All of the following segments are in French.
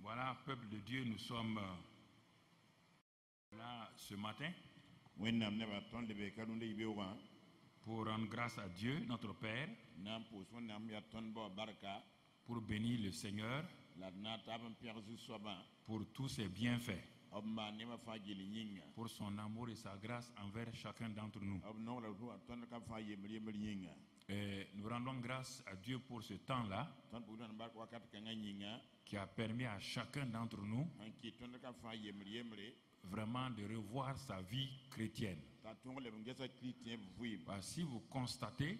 Voilà, peuple de Dieu, nous sommes là ce matin pour rendre grâce à Dieu, notre Père, pour bénir le Seigneur pour tous ses bienfaits, pour son amour et sa grâce envers chacun d'entre nous. Et nous rendons grâce à Dieu pour ce temps-là qui a permis à chacun d'entre nous vraiment de revoir sa vie chrétienne. Si vous constatez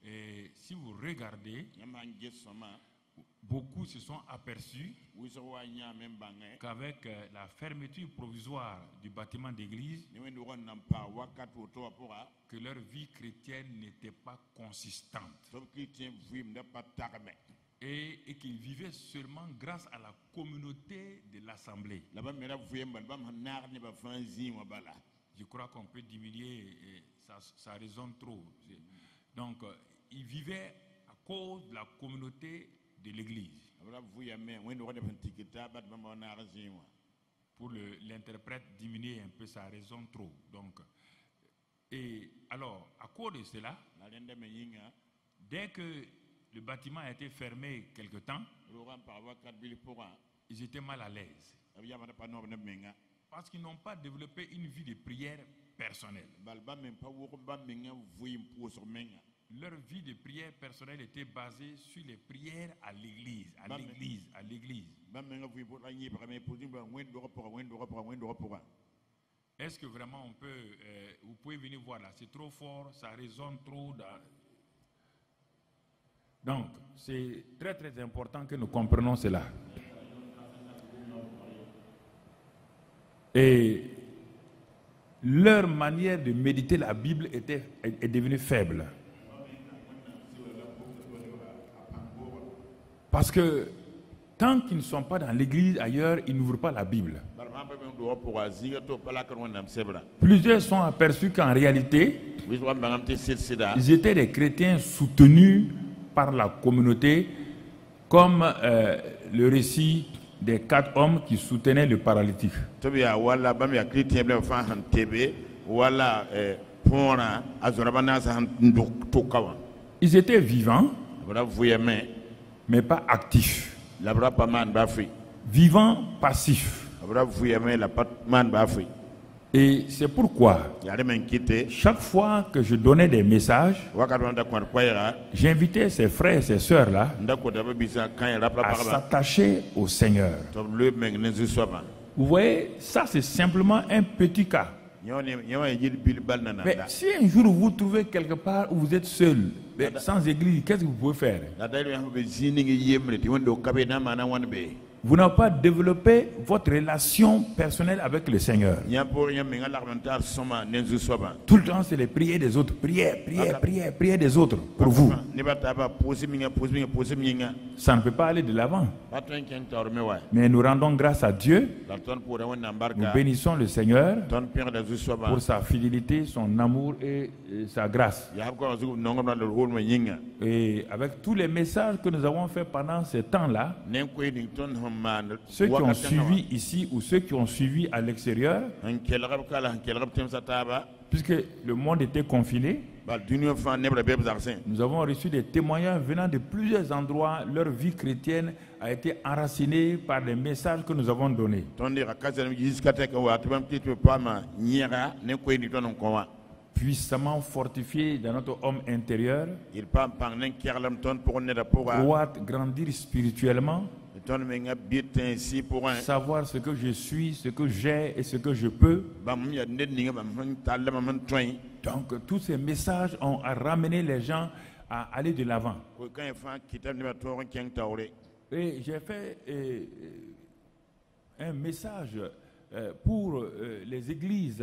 et si vous regardez, beaucoup se sont aperçus qu'avec la fermeture provisoire du bâtiment d'église, que leur vie chrétienne n'était pas consistante. Et qu'ils vivaient seulement grâce à la communauté de l'assemblée. Je crois qu'on peut diminuer, ça résonne trop. Donc, ils vivaient à cause de la communauté de l'église. Pour l'interprète, diminuer un peu, ça résonne trop. Donc, et alors, à cause de cela, dès que le bâtiment a été fermé quelque temps, ils étaient mal à l'aise. Parce qu'ils n'ont pas développé une vie de prière personnelle. Leur vie de prière personnelle était basée sur les prières à l'église, à l'église. Est-ce que vraiment on peut, vous pouvez venir voir là, c'est trop fort, ça résonne trop. Donc, c'est très très important que nous comprenions cela. Et leur manière de méditer la Bible est devenue faible. Parce que tant qu'ils ne sont pas dans l'église ailleurs, ils n'ouvrent pas la Bible. Plusieurs sont aperçus qu'en réalité, ils étaient des chrétiens soutenus par la communauté, comme le récit des 4 hommes qui soutenaient le paralytique. Ils étaient vivants, mais pas actifs. Vivants, passifs. Et c'est pourquoi, chaque fois que je donnais des messages, j'invitais ces frères et ces sœurs-là à s'attacher au Seigneur. Vous voyez, ça c'est simplement un petit cas. Mais si un jour vous trouvez quelque part où vous êtes seul, sans église, qu'est-ce que vous pouvez faire? Vous n'avez pas développé votre relation personnelle avec le Seigneur. Tout le temps, c'est les prières des autres. Prière des autres pour vous. Ça ne peut pas aller de l'avant. Mais nous rendons grâce à Dieu. Nous bénissons le Seigneur pour sa fidélité, son amour et sa grâce. Et avec tous les messages que nous avons faits pendant ce temps-là, ceux qui ont suivi ici ou ceux qui ont suivi à l'extérieur, puisque le monde était confiné, nous avons reçu des témoignages venant de plusieurs endroits. Leur vie chrétienne a été enracinée par les messages que nous avons donnés. Puissamment fortifié dans notre homme intérieur, croître, grandir spirituellement, savoir ce que je suis, ce que j'ai et ce que je peux. Donc tous ces messages ont ramené les gens à aller de l'avant. Et j'ai fait un message pour les églises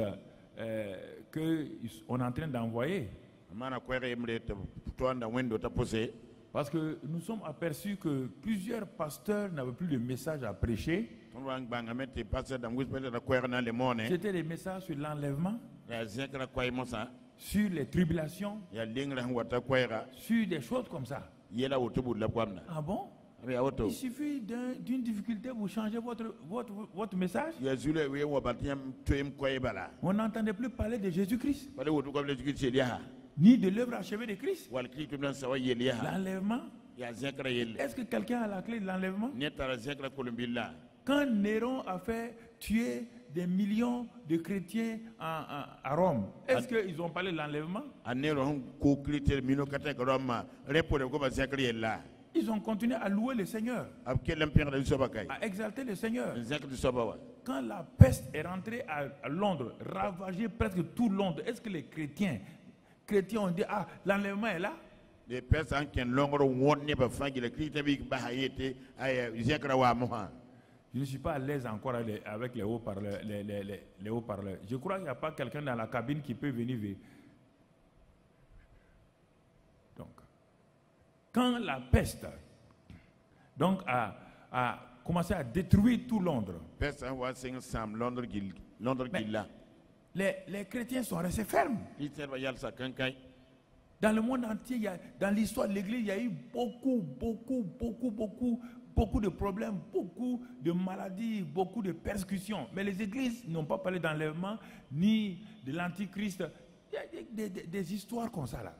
qu'on est en train d'envoyer. Parce que nous sommes aperçus que plusieurs pasteurs n'avaient plus de message à prêcher. C'était des messages sur l'enlèvement, sur les tribulations, sur des choses comme ça. Ah bon? Il suffit d'une difficulté, vous changez votre message. On n'entendait plus parler de Jésus-Christ, ni de l'œuvre achevée de Christ. L'enlèvement. Est-ce que quelqu'un a la clé de l'enlèvement? Quand Néron a fait tuer des millions de chrétiens à Rome, est-ce qu'ils ont parlé de l'enlèvement? Ils ont continué à louer le Seigneur, à exalter le Seigneur. Quand la peste est rentrée à Londres, ravagé presque tout Londres, est-ce que les chrétiens ont dit, ah, l'enlèvement est là? Je ne suis pas à l'aise encore avec les haut-parleurs. Les haut-parleurs. Je crois qu'il n'y a pas quelqu'un dans la cabine qui peut venir. Donc, quand la peste a commencé à détruire tout Londres, les chrétiens sont restés fermes. Dans le monde entier, dans l'histoire de l'Église, il y a eu beaucoup de problèmes, beaucoup de maladies, beaucoup de persécutions. Mais les églises n'ont pas parlé d'enlèvement ni de l'antichrist. Il y a des histoires comme ça là.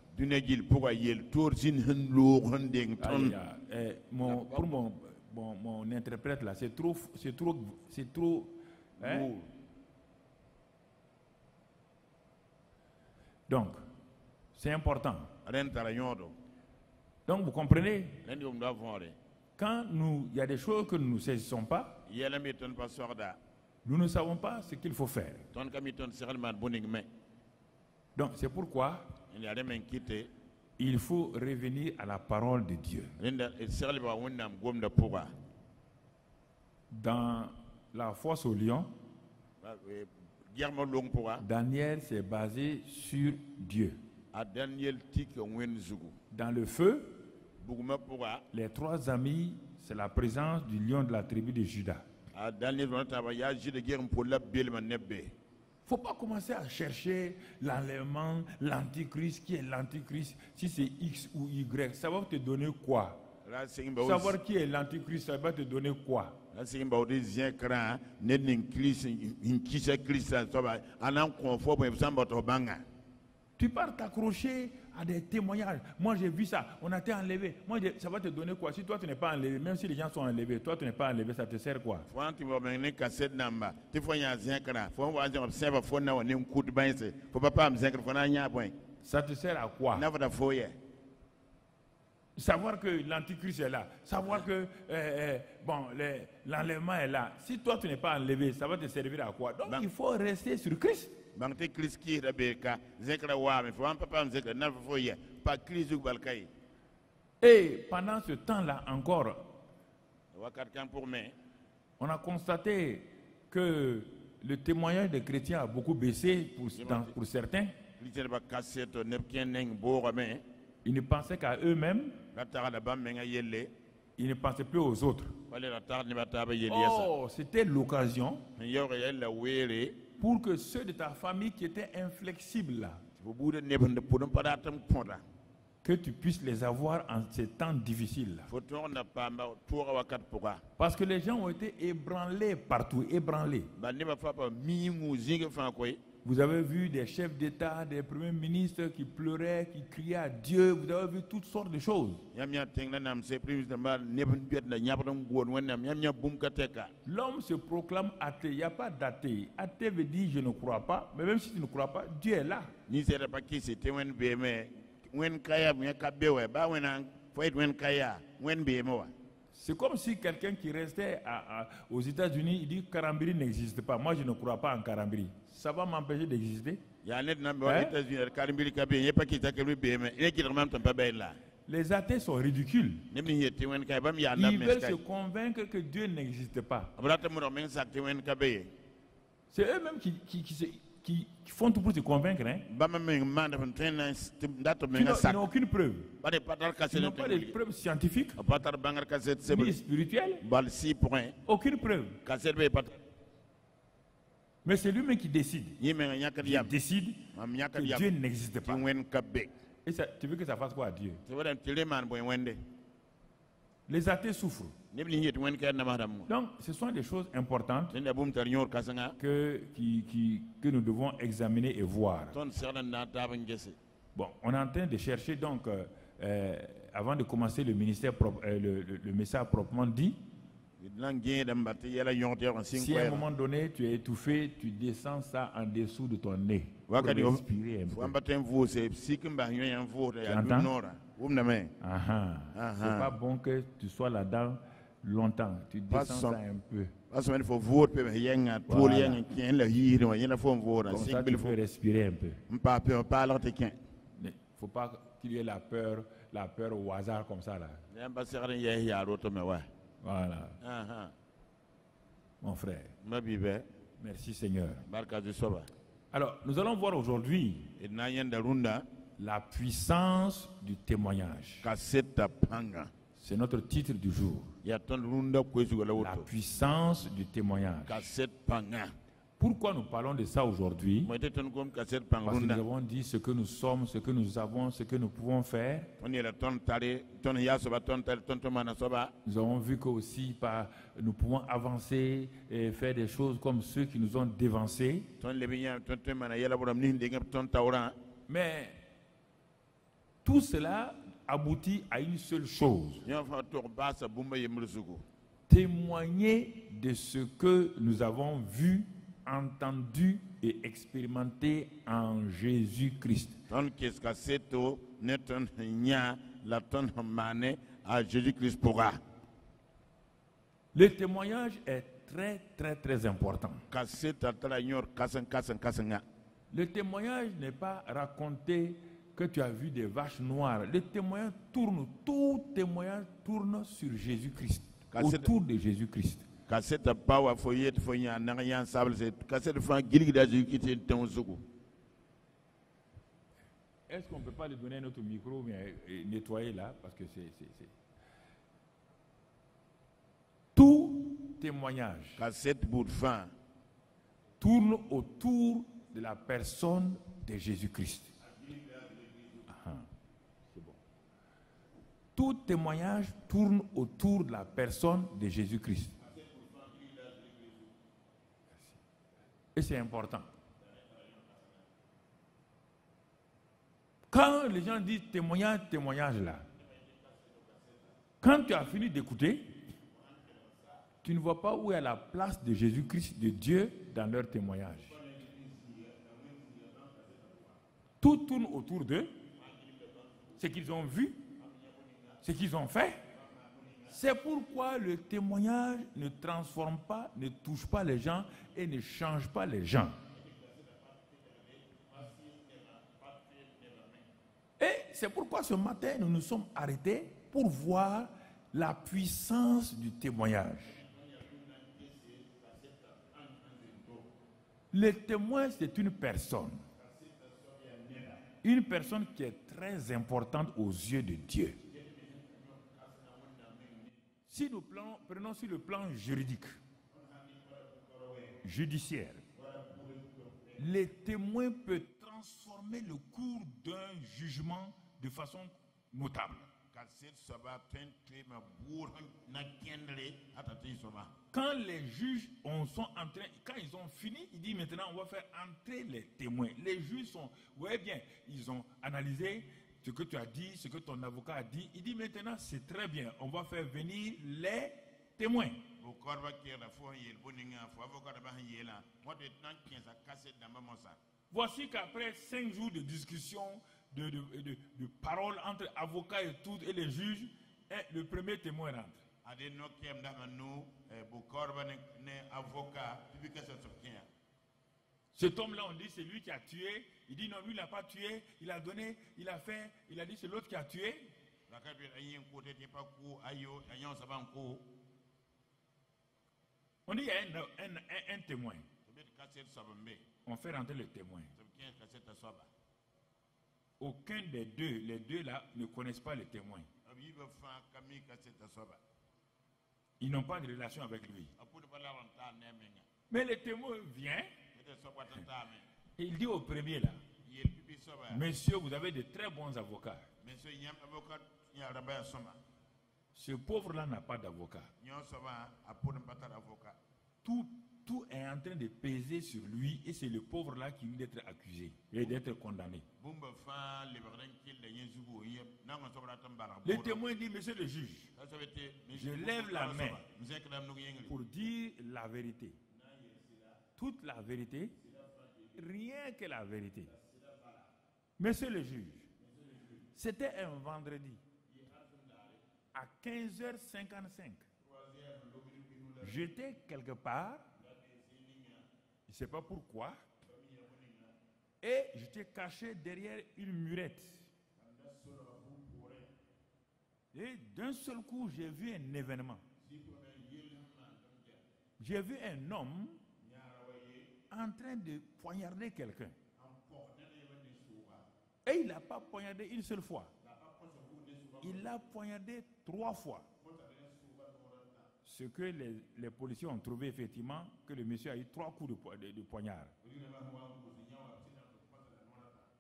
Pour mon interprète là, c'est trop. Hein? Donc, c'est important. Donc, vous comprenez? Quand il y a des choses que nous ne saisissons pas, nous ne savons pas ce qu'il faut faire. Donc, c'est pourquoi il faut revenir à la parole de Dieu. Dans la fosse au lion, Daniel s'est basé sur Dieu. Dans le feu, les trois amis, c'est la présence du lion de la tribu de Juda. Il ne faut pas commencer à chercher l'enlèvement, l'antichrist, qui est l'antichrist, si c'est X ou Y. Ça va te donner quoi? Savoir qui est l'antichrist, ça va te donner quoi? Tu pars t'accrocher à des témoignages. Moi j'ai vu ça, on a été enlevé. Ça va te donner quoi? Si toi tu n'es pas enlevé, même si les gens sont enlevés, toi tu n'es pas enlevé, ça te sert quoi? Ça te sert à quoi? Savoir que l'antichrist est là, savoir que l'enlèvement est là. Si toi tu n'es pas enlevé, ça va te servir à quoi? Donc il faut rester sur Christ. Et pendant ce temps-là encore, on a constaté que le témoignage des chrétiens a beaucoup baissé pour certains. Ils ne pensaient qu'à eux-mêmes. Ils ne pensaient plus aux autres. Oh, c'était l'occasion pour que ceux de ta famille qui étaient inflexibles là, que tu puisses les avoir en ces temps difficiles là. Parce que les gens ont été ébranlés partout, ébranlés. Vous avez vu des chefs d'État, des premiers ministres qui pleuraient, qui criaient à Dieu. Vous avez vu toutes sortes de choses. L'homme se proclame athée. Il n'y a pas d'athée. Athée veut dire je ne crois pas. Mais même si tu ne crois pas, Dieu est là. C'est comme si quelqu'un qui restait aux États-Unis, il dit Karambiri n'existe pas. Moi, je ne crois pas en Karambiri. Ça va m'empêcher d'exister? Les athées sont ridicules. Ils veulent se convaincre que Dieu n'existe pas. C'est eux-mêmes qui font tout pour se convaincre. Hein? Ils n'ont aucune preuve. Ils n'ont pas de preuves scientifiques ni spirituelles. Aucune preuve. Mais c'est lui-même qui décide. Il décide que Dieu n'existe pas. Et ça, tu veux que ça fasse quoi à Dieu? Les athées souffrent. Donc, ce sont des choses importantes que nous devons examiner et voir. Bon, on est en train de chercher, donc, avant de commencer le ministère, le message proprement dit, si à un moment donné tu es étouffé, tu descends ça en dessous de ton nez pour respirer un peu. C'est pas bon que tu sois là-dedans longtemps. Tu descends ça un peu. Voilà. Comme ça, tu peux respirer un peu. Il ne faut pas qu'il y ait la peur au hasard comme ça là. Voilà. Mon frère. Merci Seigneur. Alors, nous allons voir aujourd'hui la puissance du témoignage. C'est notre titre du jour. La puissance du témoignage. Pourquoi nous parlons de ça aujourd'hui? Parce que nous avons dit ce que nous sommes, ce que nous avons, ce que nous pouvons faire. Nous avons vu que aussi nous pouvons avancer et faire des choses comme ceux qui nous ont dévancés. Mais tout cela aboutit à une seule chose. Témoigner de ce que nous avons vu, entendu et expérimenté en Jésus-Christ. Le témoignage est très très très important. Le témoignage n'est pas raconter que tu as vu des vaches noires. Le témoignage tourne, tout témoignage tourne sur Jésus-Christ, autour de Jésus-Christ. Est-ce qu'on ne peut pas lui donner notre micro, mais nettoyer là, parce que c'est... Tout témoignage tourne autour de la personne de Jésus-Christ. C'est bon. Tout témoignage tourne autour de la personne de Jésus-Christ. Et c'est important. Quand les gens disent témoignage là, quand tu as fini d'écouter, tu ne vois pas où est la place de Jésus-Christ, de Dieu, dans leur témoignage. Tout tourne autour d'eux, ce qu'ils ont vu, ce qu'ils ont fait. C'est pourquoi le témoignage ne transforme pas, ne touche pas les gens et ne change pas les gens. Et c'est pourquoi ce matin, nous nous sommes arrêtés pour voir la puissance du témoignage. Le témoin, c'est une personne. Une personne qui est très importante aux yeux de Dieu. Si nous prenons sur le plan juridique, judiciaire, le témoin peut transformer le cours d'un jugement de façon notable. Quand les juges sont en train, quand ils ont fini, ils disent maintenant on va faire entrer les témoins. Les juges sont, vous voyez bien, ils ont analysé ce que tu as dit, ce que ton avocat a dit. Il dit maintenant c'est très bien, on va faire venir les témoins. Voici qu'après 5 jours de discussion, de paroles entre avocats et tout, et les juges, le premier témoin rentre. Cet homme-là, on dit c'est lui qui a tué. Il dit non, lui il n'a pas tué. Il a donné, il a fait, il a dit c'est l'autre qui a tué. On dit il y a un témoin. On fait rentrer le témoin. Aucun des deux, les deux là, ne connaissent pas le témoin. Ils n'ont pas de relation avec lui. Mais le témoin vient et il dit au premier là, monsieur, vous avez de très bons avocats. Ce pauvre-là n'a pas d'avocat. Tout est en train de peser sur lui et c'est le pauvre-là qui vient d'être accusé et d'être condamné. Le témoin dit, monsieur le juge, je lève la main pour dire la vérité. Toute la vérité, rien que la vérité. Monsieur le juge, c'était un vendredi à 15h55. J'étais quelque part, je ne sais pas pourquoi, et j'étais caché derrière une murette. Et d'un seul coup, j'ai vu un événement. J'ai vu un homme en train de poignarder quelqu'un. Et il n'a pas poignardé une seule fois. Il l'a poignardé 3 fois. Ce que les policiers ont trouvé effectivement, que le monsieur a eu 3 coups de poignard.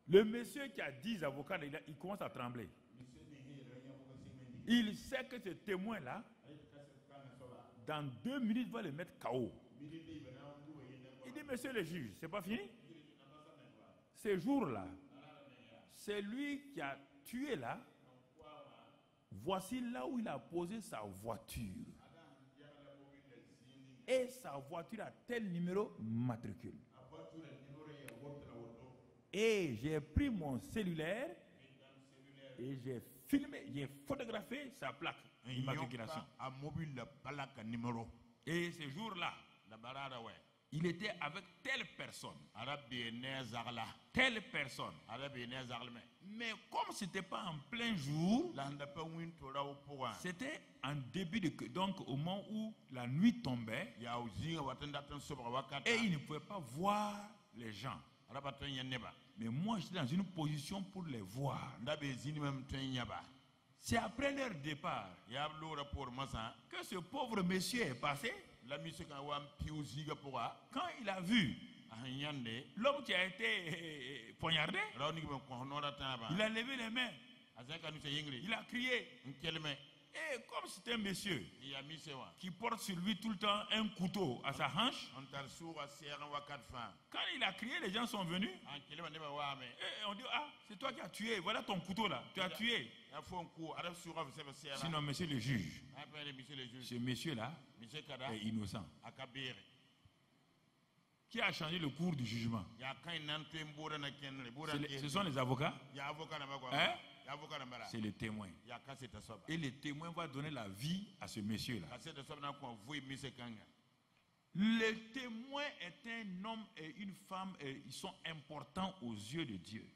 Le monsieur qui a 10 avocats, il commence à trembler. Il sait que ce témoin-là, dans 2 minutes, va le mettre KO. Il dit, monsieur le juge, c'est pas fini? Ce jour-là, c'est lui qui a tué là. Voici là où il a posé sa voiture. Et sa voiture a tel numéro matricule. Et j'ai pris mon cellulaire et j'ai filmé, j'ai photographié sa plaque d'immatriculation. Et ce jour-là, il était avec telle personne. Telle personne. Mais comme ce n'était pas en plein jour, c'était en début de... Donc au moment où la nuit tombait, et il ne pouvait pas voir les gens. Mais moi j'étais dans une position pour les voir. C'est après leur départ que ce pauvre monsieur est passé. Quand il a vu l'homme qui a été poignardé, il a levé les mains. Il a crié. Et comme c'est un monsieur qui porte sur lui tout le temps un couteau à sa hanche, quand il a crié, les gens sont venus. Et on dit, ah, c'est toi qui as tué, voilà ton couteau là, tu as tué. Sinon, monsieur le juge, ce monsieur-là est innocent. Qui a changé le cours du jugement? Ce sont les avocats. Hein? C'est le témoin. Et le témoin va donner la vie à ce monsieur-là. Le témoin est un homme et une femme et ils sont importants aux yeux de Dieu.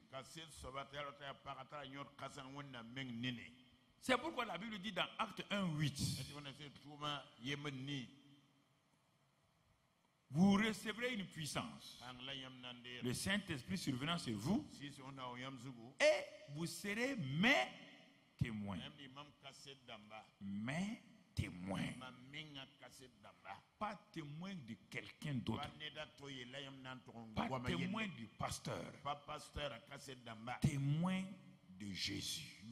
C'est pourquoi la Bible dit dans Acte 1:8, vous recevrez une puissance, le Saint-Esprit survenant sur vous, et vous serez mes témoins. Mes témoins. Pas témoin de quelqu'un d'autre. Pas témoin du pasteur. Témoin de Jésus.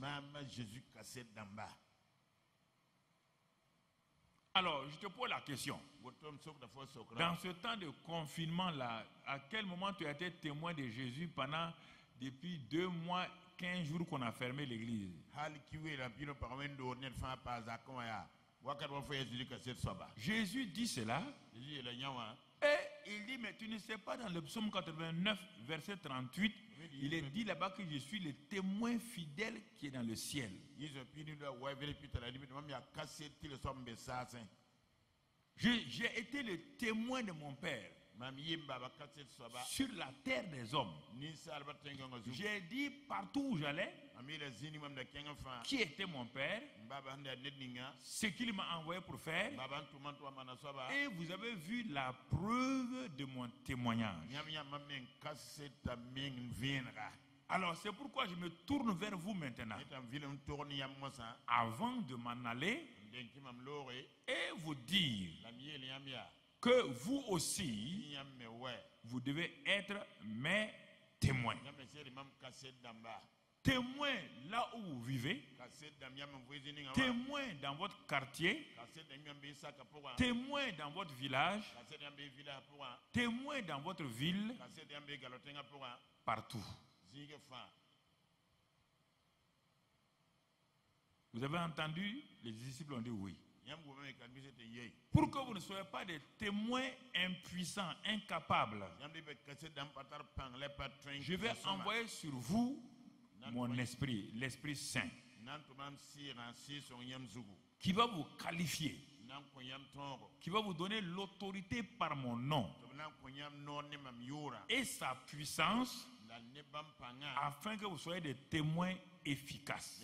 Alors, je te pose la question. Dans ce temps de confinement-là, à quel moment tu as été témoin de Jésus pendant depuis 2 mois, 15 jours qu'on a fermé l'église? Jésus dit cela. Et il dit, mais tu ne sais pas dans le psaume 89, verset 38, il est dit là-bas que je suis le témoin fidèle qui est dans le ciel. J'ai été le témoin de mon Père sur la terre des hommes. J'ai dit partout où j'allais qui était mon Père, ce qu'il m'a envoyé pour faire, et vous avez vu la preuve de mon témoignage. Alors c'est pourquoi je me tourne vers vous maintenant, avant de m'en aller, et vous dire que vous aussi, vous devez être mes témoins. témoin là où vous vivez, témoin dans votre quartier, témoin dans votre village, témoin dans votre ville, partout. Vous avez entendu, les disciples ont dit oui. Pour que vous ne soyez pas des témoins impuissants, incapables, je vais envoyer sur vous mon esprit, l'Esprit Saint, qui va vous qualifier, qui va vous donner l'autorité par mon nom et sa puissance, afin que vous soyez des témoins efficaces.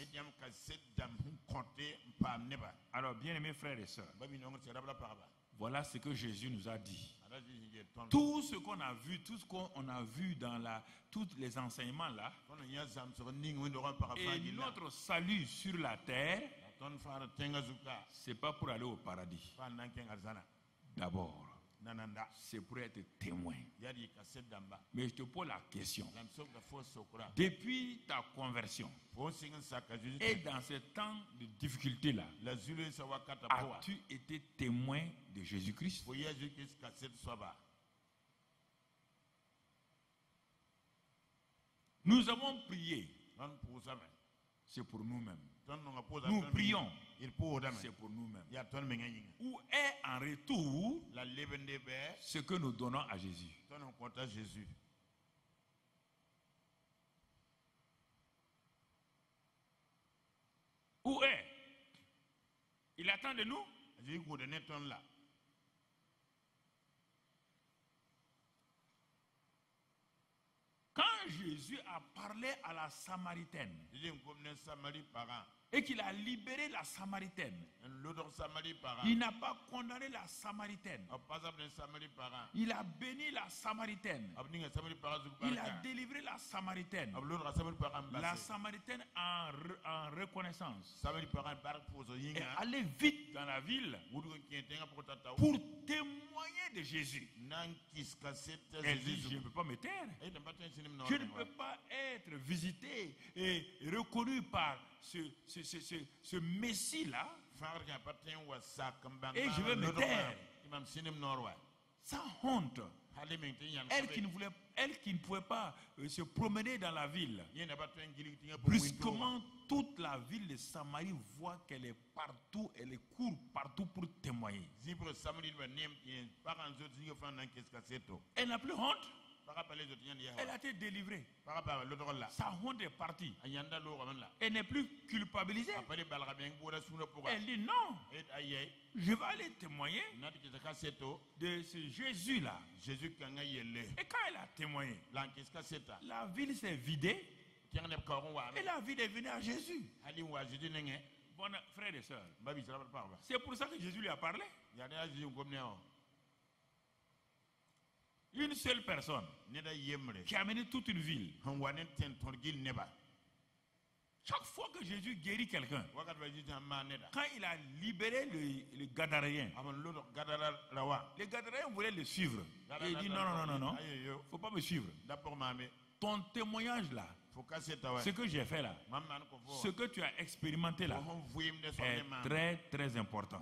Alors, bien-aimés frères et sœurs, voilà ce que Jésus nous a dit. Tout ce qu'on a vu, tout ce qu'on a vu dans tous les enseignements là, et notre salut sur la terre, c'est pas pour aller au paradis. D'abord, c'est pour être témoin. Mais je te pose la question. Depuis ta conversion et dans ce temps de difficulté là, as-tu été témoin de Jésus-Christ? Nous avons prié. C'est pour nous-mêmes. Nous prions. C'est pour nous-mêmes. Où est en retour ce que nous donnons à Jésus? Où est? Il attend de nous? Quand Jésus a parlé à la Samaritaine et qu'il a libéré la Samaritaine, il n'a pas condamné la Samaritaine. Il a béni la Samaritaine. Il a délivré la Samaritaine. La Samaritaine en reconnaissance est allée vite dans la ville pour témoigner de Jésus. Elle dit, je ne peux pas me taire. Je ne peux pas être visité et reconnu par ce Messie-là, et je vais me taire. Sans honte. Elle qui ne pouvait pas se promener dans la ville. Brusquement, toute la ville de Samarie voit qu'elle est partout, elle court partout pour témoigner. Elle n'a plus honte. Elle a été délivrée. Sa honte est partie. Elle n'est plus culpabilisée. Elle dit non. Je vais aller témoigner de ce Jésus-là. Et quand elle a témoigné, la ville s'est vidée. Et la ville est venue à Jésus. Bon, frères et sœurs, c'est pour ça que Jésus lui a parlé. Une seule personne qui a mené toute une ville. Chaque fois que Jésus guérit quelqu'un, quand il a libéré le Gadaréen, les Gadaréens voulaient le suivre. Et il dit non, il ne faut pas me suivre. Ton témoignage là, ce que j'ai fait là, ce que tu as expérimenté là, est très très important.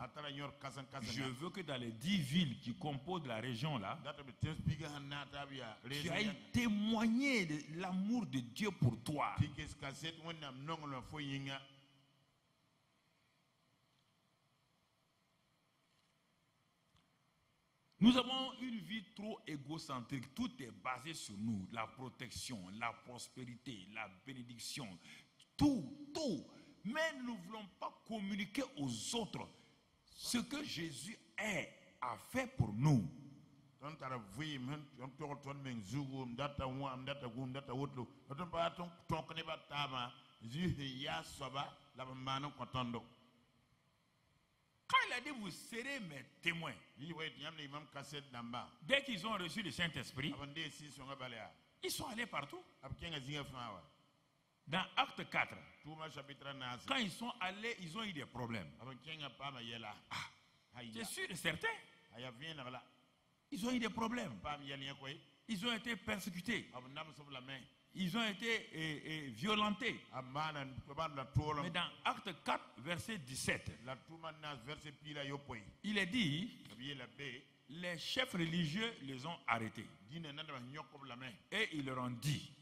Je veux que dans les 10 villes qui composent la région là, tu ailles témoigner de l'amour de Dieu pour toi. Nous avons une vie trop égocentrique. Tout est basé sur nous. La protection, la prospérité, la bénédiction. Tout. Mais nous ne voulons pas communiquer aux autres ce que Jésus a fait pour nous. Quand il a dit vous serez mes témoins, dès qu'ils ont reçu le Saint-Esprit, ils sont allés partout. Dans Acte 4, quand ils sont allés, ils ont eu des problèmes. C'est sûr et certain. Ils ont eu des problèmes. Ils ont été persécutés. ils ont été violentés. Mais dans Acte 4, verset 17, il est dit, les chefs religieux les ont arrêtés. Et ils leur ont dit,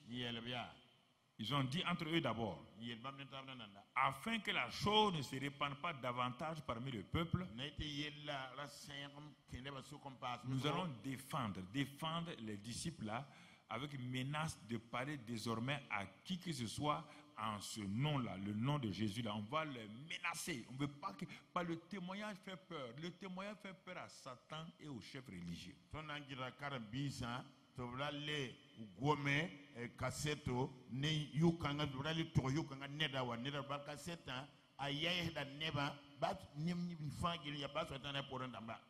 ils ont dit entre eux d'abord, afin que la chose ne se répande pas davantage parmi le peuple, nous allons défendre les disciples là, avec menace de parler désormais à qui que ce soit en ce nom-là, le nom de Jésus-là. On va les menacer. On ne veut pas que le témoignage fait peur. Le témoignage fait peur à Satan et aux chefs religieux.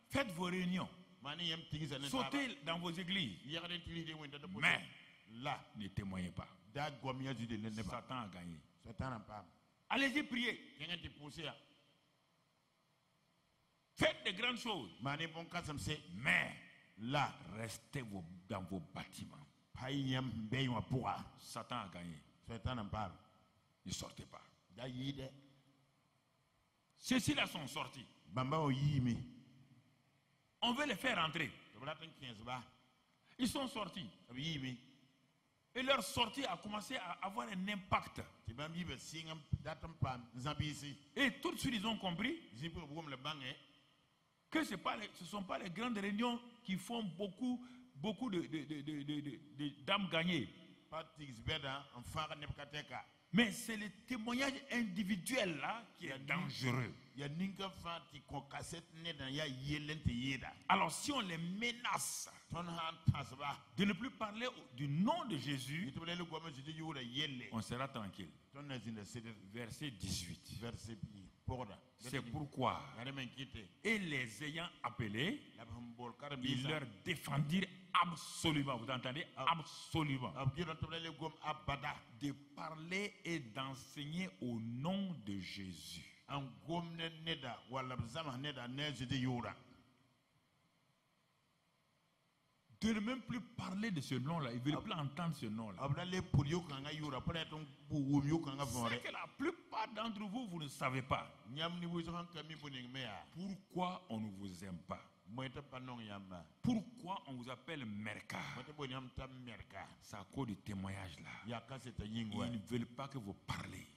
Faites vos réunions. Sautez dans vos églises. Mais ne témoignez pas. Satan a gagné. Allez-y prier. Faites de grandes choses. Mais là, restez dans vos bâtiments. Satan a gagné. Ne sortez pas. Ceux-ci-là sont sortis. On veut les faire entrer. Ils sont sortis. Et leur sortie a commencé à avoir un impact. Et tout de suite, ils ont compris que ce ne sont pas les grandes réunions qui font beaucoup d'âmes gagnées. Mais c'est le témoignage individuel là qui est dangereux. Alors si on les menace de ne plus parler du nom de Jésus, on sera tranquille. Verset 18. C'est pourquoi, et les ayant appelés, ils leur défendirent absolument, vous entendez, absolument, de parler et d'enseigner au nom de Jésus. De ne même plus parler de ce nom-là. Ils ne veulent plus entendre ce nom-là. C'est que la plupart d'entre vous, vous ne savez pas. Pourquoi on ne vous aime pas? Pourquoi on vous appelle Merka? C'est à cause du témoignage là. Ils ne veulent pas que vous parlez.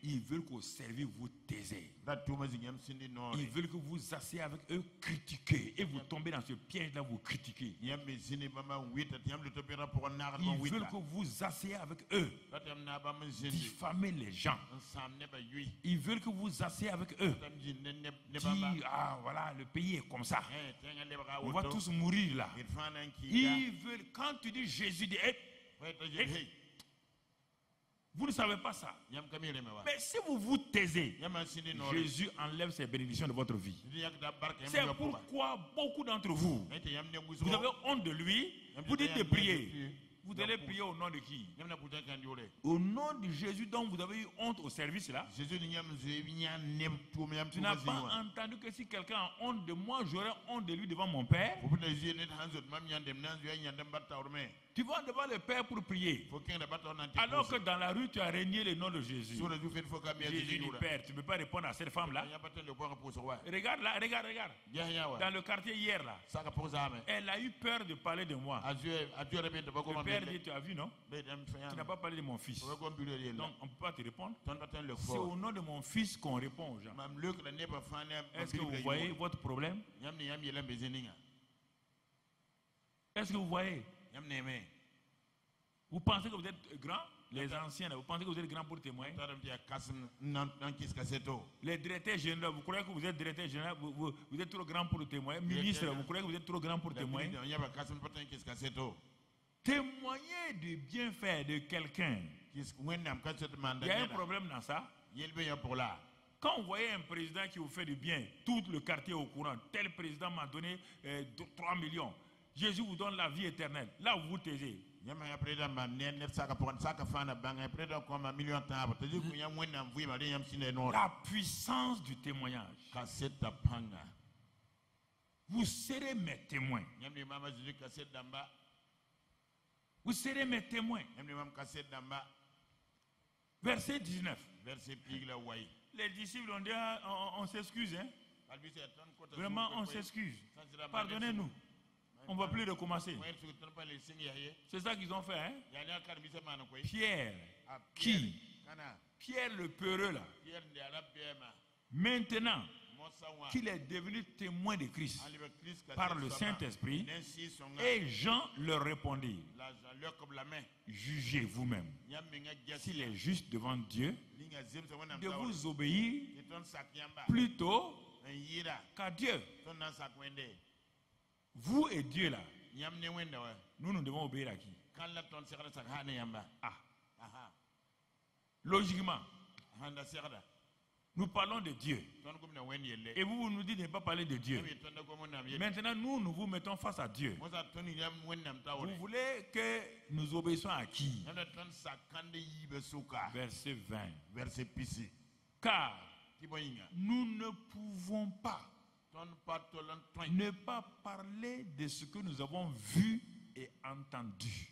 Ils veulent qu'au service vous taisez. Ils veulent que vous asseyez avec eux, critiquez. Et vous tombez dans ce piège là, vous critiquez. Ils veulent que vous asseyez avec eux, diffamer les gens. Ils veulent que vous asseyez avec eux, dire ah voilà, le pays est comme ça. On va tous mourir là. Ils veulent, quand tu dis Jésus, dit vous ne savez pas ça. Mais si vous vous taisez, Jésus enlève ses bénédictions de votre vie. C'est pourquoi beaucoup d'entre vous, vous avez honte de lui, vous dites de prier. Vous allez prier au nom de qui? Au nom de Jésus dont vous avez eu honte au service là. Tu n'as pas entendu que si quelqu'un a honte de moi, j'aurais honte de lui devant mon Père. Tu vas devant le Père pour prier. Alors que dans la rue, tu as régné le nom de Jésus. Jésus dit, Père, tu ne peux pas répondre à cette femme-là. Regarde là, regarde. Dans le quartier hier là, elle a eu peur de parler de moi. Le Père dit, tu as vu, non? Tu n'as pas parlé de mon fils. Donc on ne peut pas te répondre. C'est au nom de mon fils qu'on répond aux gens. Est-ce que vous voyez votre problème? Est-ce que vous voyez? Vous pensez que vous êtes grand? Les anciens, vous pensez que vous êtes grand pour témoigner? Les directeurs généraux, vous croyez que vous êtes directeur général? Vous êtes trop grand pour témoigner? Ministre, vous croyez que vous êtes trop grand pour témoigner? Témoigner du bienfait de quelqu'un. Il y a un problème dans ça. Quand vous voyez un président qui vous fait du bien, tout le quartier est au courant. Tel président m'a donné 3 millions. Jésus vous donne la vie éternelle. Là, vous vous taisez. La puissance du témoignage. Vous serez mes témoins. Vous serez mes témoins. Verset 19. Les disciples ont dit, on s'excuse. Hein? Vraiment, on s'excuse. Pardonnez-nous. On ne va plus recommencer. C'est ça qu'ils ont fait. Hein? Pierre, Pierre le peureux là. Maintenant qu'il est devenu témoin de Christ par le Saint-Esprit, et Jean leur répondit, jugez vous-même s'il est juste devant Dieu de vous obéir plutôt qu'à Dieu. Vous et Dieu là, nous devons obéir à qui? Logiquement, nous parlons de Dieu. Et vous nous dites de ne pas parler de Dieu. Maintenant, nous vous mettons face à Dieu. Vous voulez que nous obéissions à qui? Verset 20. Car nous ne pouvons pas ne pas parler de ce que nous avons vu et entendu.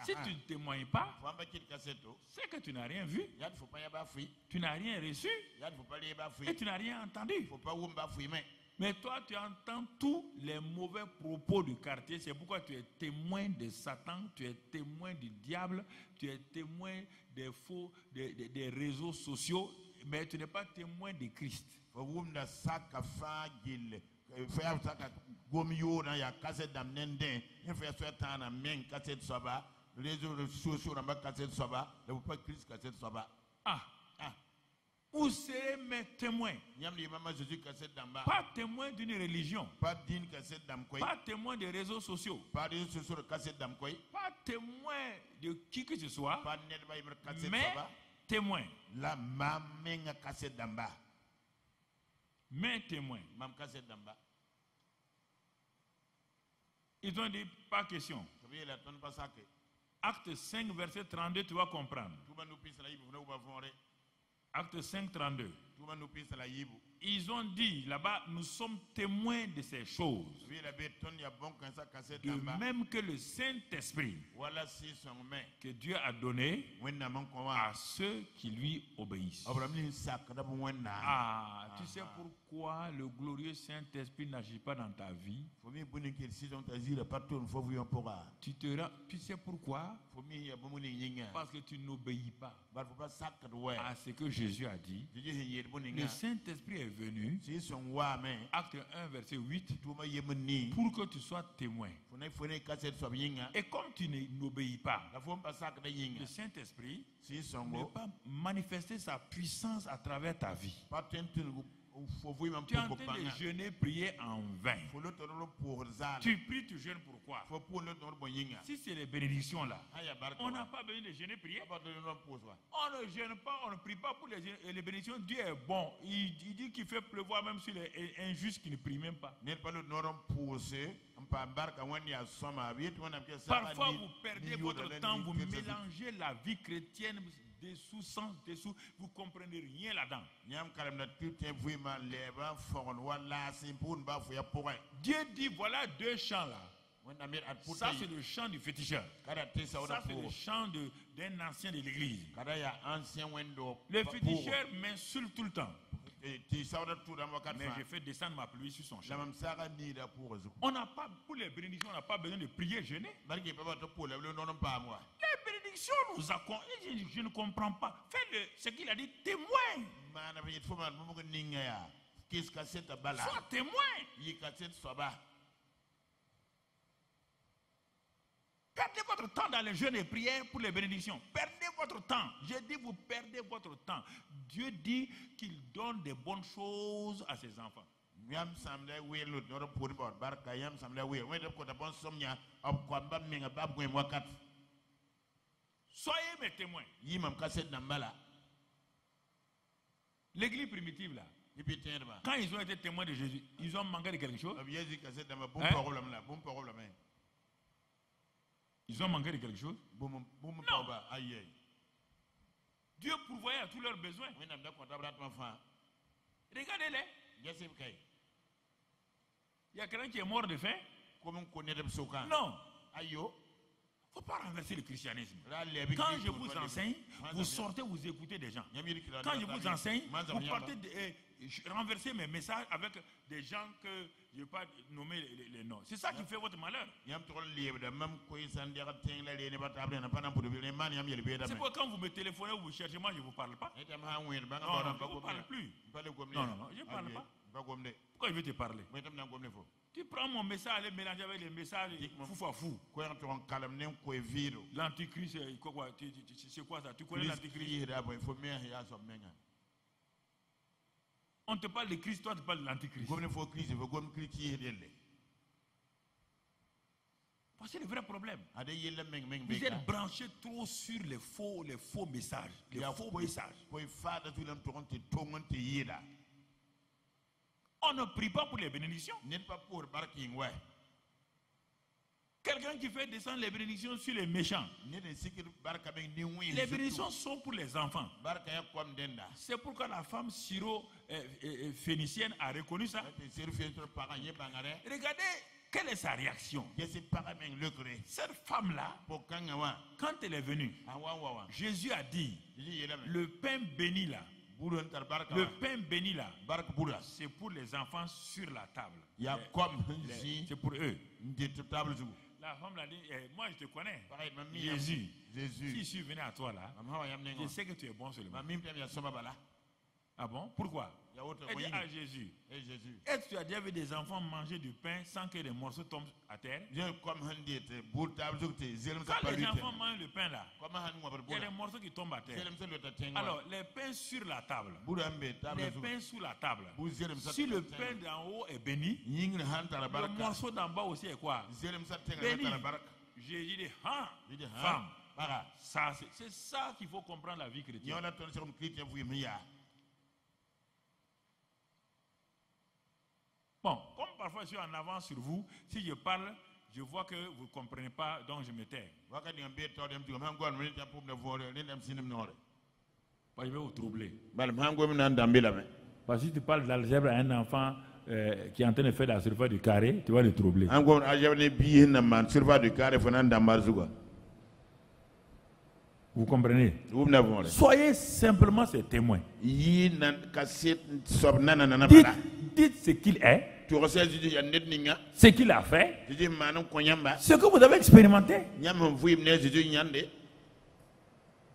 Si tu ne témoignes pas, c'est que tu n'as rien vu, tu n'as rien reçu et tu n'as rien entendu. Mais toi, tu entends tous les mauvais propos du quartier. C'est pourquoi tu es témoin de Satan, tu es témoin du diable, tu es témoin des faux, des réseaux sociaux, mais tu n'es pas témoin de Christ. Vous serez mes témoins. Pas témoins d'une religion. Pas témoins des réseaux sociaux. Pas témoins de qui que ce soit. Mais témoins. Mais témoins. Ils ont dit pas question. Acte 5, verset 32, tu vas comprendre. Acte 5, 32. Ils ont dit là-bas, nous sommes témoins de ces choses. De même que le Saint-Esprit que Dieu a donné à ceux qui lui obéissent. Tu sais pourquoi le glorieux Saint-Esprit n'agit pas dans ta vie? Tu sais pourquoi? Parce que tu n'obéis pas à ce que Jésus a dit. Le Saint-Esprit est venu, acte 1, verset 8, pour que tu sois témoin. Et comme tu n'obéis pas, le Saint-Esprit ne peut pas manifester sa puissance à travers ta vie. Tu es en train de jeûner, prier en vain. Tu pries, tu jeûnes pourquoi? Si c'est les bénédictions là, on n'a pas besoin de jeûner, prier. On ne jeûne pas, on ne prie pas pour les bénédictions. Dieu est bon. Il dit qu'il fait pleuvoir même sur les injustes qui ne prient même pas. Parfois vous perdez votre temps, vous mélangez la vie chrétienne dessous, sans dessous, vous ne comprenez rien là-dedans. Dieu dit voilà deux chants là. Ça c'est le chant du féticheur. Ça c'est le chant d'un ancien de l'église. Le féticheur m'insulte tout le temps. Mais je fais descendre ma pluie sur son chant. On n'a pas, pour les bénédictions, on n'a pas besoin de prier, jeûner. Les bénédictions nous accompagnent. Je ne comprends pas. Fais ce qu'il a dit, témoin. Sois témoin. Perdez votre temps dans les jeûnes et prières pour les bénédictions. Perdez votre temps. Je dis, vous perdez votre temps. Dieu dit qu'il donne des bonnes choses à ses enfants. Soyez mes témoins. L'église primitive là, quand ils ont été témoins de Jésus, ils ont manqué de quelque chose. Ils ont manqué de quelque chose? Non. Dieu pourvoyait à tous leurs besoins. Regardez-les. Il y a quelqu'un qui est mort de faim? Non. Il ne faut pas renverser le christianisme. Quand je vous enseigne, vous sortez, vous écoutez des gens. Quand je vous enseigne, vous partez renverser mes messages avec des gens que je ne vais pas nommer les noms. C'est ça qui fait votre malheur. C'est pourquoi quand vous me téléphonez ou vous cherchez, moi je ne vous parle pas. Non, je ne vous parle plus. Non, je ne parle pas. Pourquoi je veux te parler? Tu prends mon message et mélanger avec les messages fou. L'antichrist, c'est quoi ça? Tu connais l'antichrist? On te parle de Christ, toi tu parles de l'antichrist. C'est le vrai problème. Vous êtes branchés trop sur les faux messages. Les faux messages. On ne prie pas pour les bénédictions. Quelqu'un qui fait descendre les bénédictions sur les méchants. Les bénédictions sont pour les enfants. C'est pourquoi la femme syro-phénicienne a reconnu ça. Regardez quelle est sa réaction. Cette femme-là, quand elle est venue, Jésus a dit, le pain béni là, c'est pour les enfants sur la table. C'est pour eux. La femme l'a dit, moi je te connais. Jésus. Si je suis venu à toi là, je sais que tu es bon seulement. Ah bon? Pourquoi? Elle dit à Jésus, est-ce que tu as déjà vu des enfants manger du pain sans que les morceaux tombent à terre? Quand les enfants mangent le pain là, il y a des morceaux qui tombent à terre. Alors, les pains sur la table, les pains sous la table, si le pain d'en haut est béni, le morceau d'en bas aussi est quoi? Béni. Jésus dit, femme, c'est ça qu'il faut comprendre la vie chrétienne. Bon, comme parfois je suis en avance sur vous, si je parle, je vois que vous ne comprenez pas, donc je me tais. Je vais vous troubler. Parce que si tu parles d'algèbre à un enfant qui est en train de faire la surface du carré, tu vas le troubler. Vous comprenez? Soyez simplement ses témoins. Dites ce qu'il est, ce qu'il a fait, ce que vous avez expérimenté.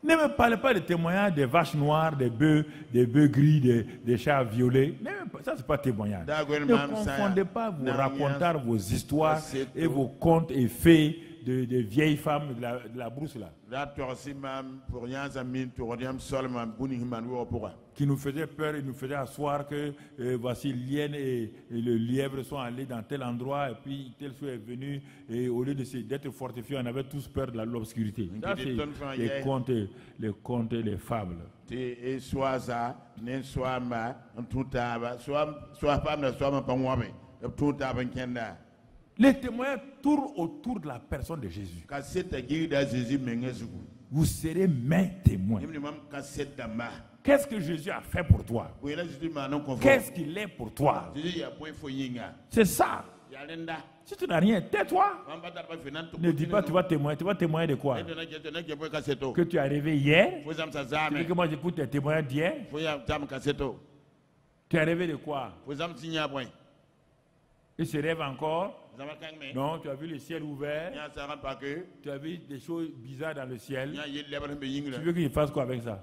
Ne me parlez pas de témoignages des vaches noires, des bœufs gris, des chats violets. Ça, ce n'est pas témoignage. Ne confondez pas vos racontars, vos histoires et vos contes et faits de vieilles femmes de la brousse là. Qui nous faisaient peur et nous faisaient asseoir que voici l'hyène et le lièvre sont allés dans tel endroit et puis tel soit est venu et au lieu d'être fortifiés, on avait tous peur de l'obscurité. Ça c'est les contes et les fables. Les témoins tournent autour de la personne de Jésus. Vous serez mes témoins. Qu'est-ce que Jésus a fait pour toi? Qu'est-ce qu'il est pour toi? C'est ça. Si tu n'as rien, tais-toi. Ne dis pas tu vas témoigner. Tu vas témoigner de quoi? Que tu es arrivé hier. Tu veux que moi j'écoute tes témoignages d'hier? Tu es arrivé de quoi? Et se rêve encore? Non, tu as vu le ciel ouvert. Tu as vu des choses bizarres dans le ciel. Tu veux qu'il fasse quoi avec ça?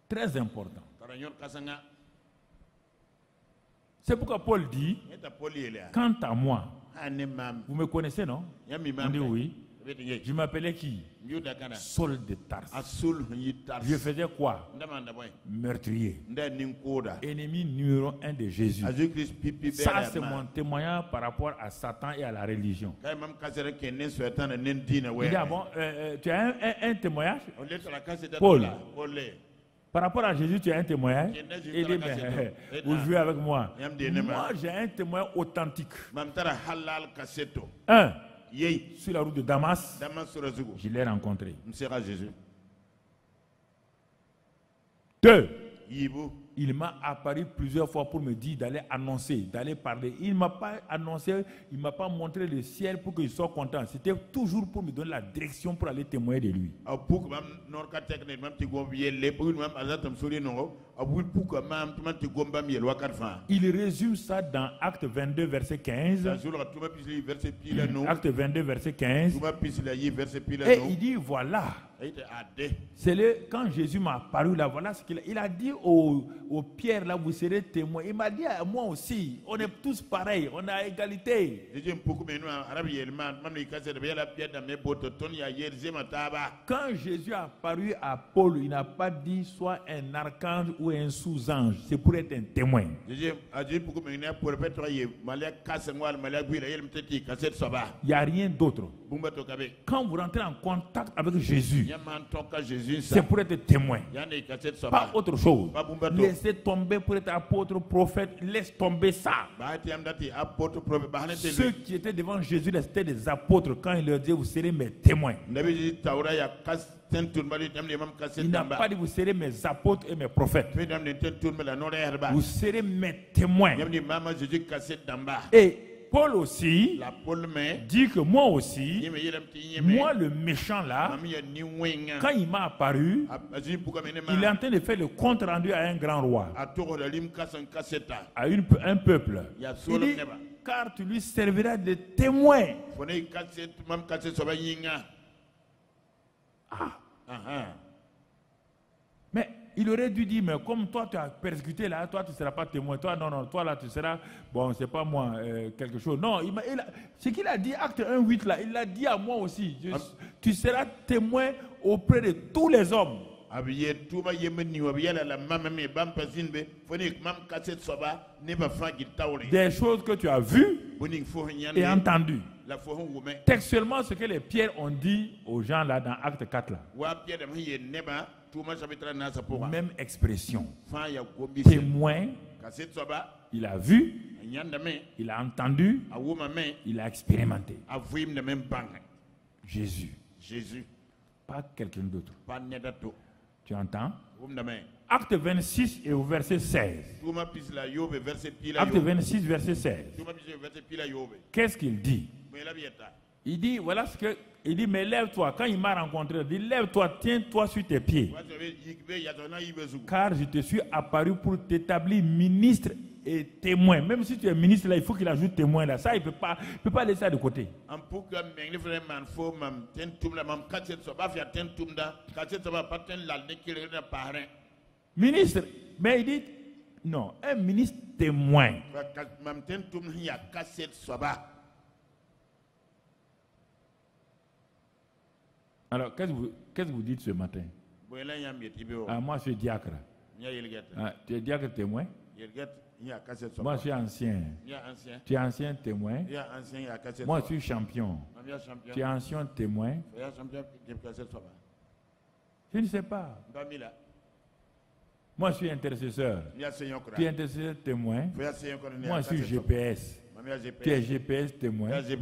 Très important. C'est pourquoi Paul dit, quant à moi, vous me connaissez, non? On dit oui. Je m'appelais qui? Saul de Tarse. Je faisais quoi? Meurtrier. Ennemi numéro 1 de Jésus. Ça, c'est mon témoignage par rapport à Satan et à la religion. Il dit, ah bon, tu as un témoignage? Paul. Par rapport à Jésus, tu as un témoignage? Il dit, mais vous jouez avec moi. Moi, j'ai un témoignage authentique. Sur la route de Damas, je l'ai rencontré. 2. il m'a apparu plusieurs fois pour me dire d'aller annoncer, d'aller parler. Il ne m'a pas annoncé, il ne m'a pas montré le ciel pour que je sois content. C'était toujours pour me donner la direction pour aller témoigner de lui. Il résume ça dans Acte 22, verset 15. Acte 22, verset 15. Et il dit, voilà. C'est quand Jésus m'a apparu là, voilà ce qu'il a dit aux Pierre là, vous serez témoins. Il m'a dit à moi aussi, on est tous pareils, on a égalité. Quand Jésus a apparu à Paul, il n'a pas dit soit un archange ou un sous-ange, c'est pour être un témoin. Il n'y a rien d'autre. Quand vous rentrez en contact avec Jésus, c'est pour être témoin. Pas autre chose. Laissez tomber pour être apôtre, prophète. Laisse tomber ça. Ceux qui étaient devant Jésus, c'était des apôtres. Quand il leur dit, vous serez mes témoins. Il n'a pas dit, vous serez mes apôtres et mes prophètes. Vous serez mes témoins. Et Paul aussi dit que moi aussi, moi le méchant là, quand il m'a apparu, il est en train de faire le compte rendu à un grand roi, à un peuple. Il dit, car tu lui serviras de témoin. Mais il aurait dû dire, mais comme toi tu as persécuté là, toi tu ne seras pas témoin. Toi, non, toi là tu seras, bon, c'est pas moi, quelque chose. Non, ce qu'il a dit, acte 1:8 là, il l'a dit à moi aussi. Tu seras témoin auprès de tous les hommes. Des choses que tu as vues et entendues. Textuellement, ce que les Pierres ont dit aux gens là dans acte 4 là. Même expression. Témoin, il a vu, il a entendu, il a expérimenté. Jésus. Pas quelqu'un d'autre. Tu entends? Acte 26 et au verset 16. Acte 26, verset 16. Qu'est-ce qu'il dit? Il dit, voilà ce que... Il dit, mais lève-toi. Quand il m'a rencontré, il dit, lève-toi, tiens-toi sur tes pieds. Car je te suis apparu pour t'établir ministre et témoin. Même si tu es ministre, là, il faut qu'il ajoute témoin. Là. Ça, il ne peut pas laisser ça de côté. Ministre, mais il dit, non, un ministre témoin. Alors, qu'est-ce que vous dites ce matin? Moi, je suis diacre. Tu es diacre témoin? Moi, je suis ancien. Tu es ancien témoin? Moi, je suis champion. Tu es ancien témoin? Je ne sais pas. Moi, je suis intercesseur. Tu es intercesseur témoin? Moi, je suis GPS. Tu es GPS témoin? C'est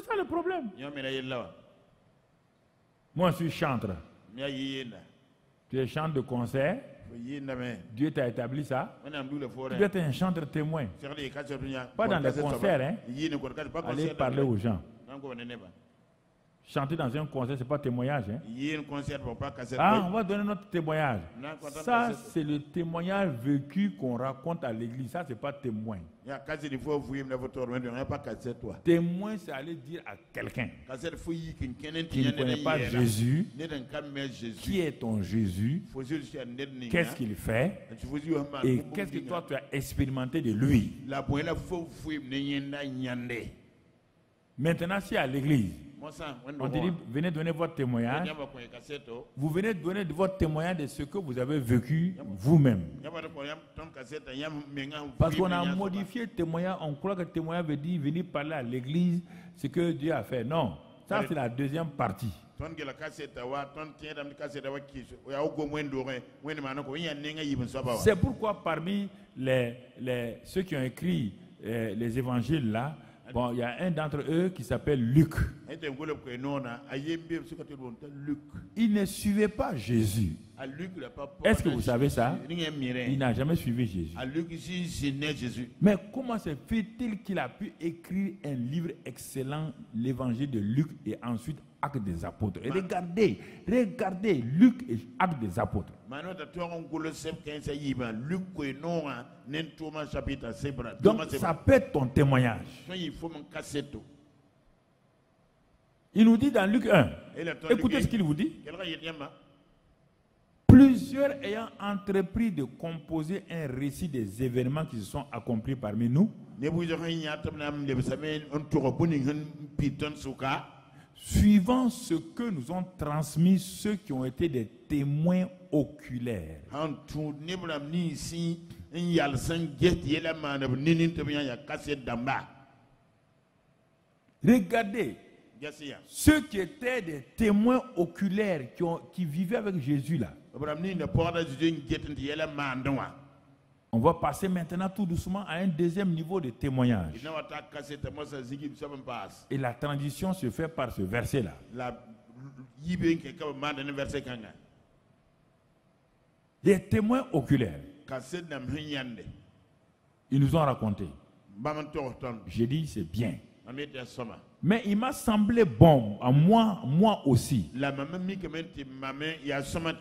ça le problème. Moi, je suis chantre. Tu es chantre de concert. Dieu t'a établi ça. Tu dois être un chantre témoin. Pas dans les concerts, hein. Allez parler aux gens. Chanter dans un concert, ce n'est pas témoignage. Hein? On va donner notre témoignage. Ça, c'est le témoignage vécu qu'on raconte à l'église. Ça, ce n'est pas témoin. Témoin, c'est aller dire à quelqu'un qui ne connaît pas Jésus, qui est ton Jésus, qu'est-ce qu'il fait et qu'est-ce que toi tu as expérimenté de lui. Maintenant, si à l'église, on dit, venez donner votre témoignage. Vous venez donner votre témoignage de ce que vous avez vécu vous-même. Parce qu'on a modifié le témoignage. On croit que le témoignage veut dire venir parler à l'église ce que Dieu a fait. Non, ça c'est la deuxième partie. C'est pourquoi parmi ceux qui ont écrit les évangiles là, bon, il y a un d'entre eux qui s'appelle Luc. Il ne suivait pas Jésus. Est-ce que vous savez ça? Il n'a jamais suivi Jésus. Mais comment se fait-il qu'il a pu écrire un livre excellent, l'évangile de Luc, et ensuite Actes des apôtres? Et regardez, Luc et Actes des apôtres. Donc ça peut être ton témoignage. Il nous dit dans Luc 1, écoutez ce qu'il vous dit. Plusieurs ayant entrepris de composer un récit des événements qui se sont accomplis parmi nous, suivant ce que nous ont transmis ceux qui ont été des témoins oculaires. Regardez, ceux qui étaient des témoins oculaires, qui vivaient avec Jésus là. On va passer maintenant tout doucement à un deuxième niveau de témoignage. Et la transition se fait par ce verset-là. Les témoins oculaires, ils nous ont raconté. J'ai dit c'est bien. Mais il m'a semblé bon, à moi aussi,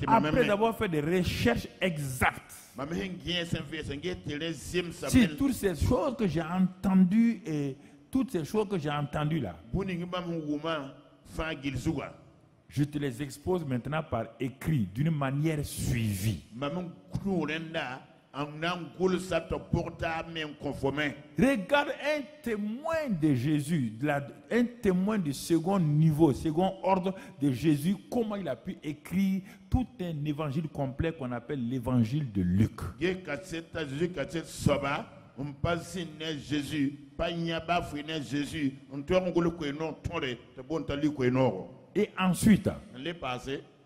après avoir fait des recherches exactes sur toutes ces choses que j'ai entendues et toutes ces choses que j'ai entendues là, je te les expose maintenant par écrit d'une manière suivie. Regarde un témoin de Jésus, un témoin du second niveau, second ordre de Jésus, comment il a pu écrire tout un évangile complet qu'on appelle l'évangile de Luc. Et ensuite,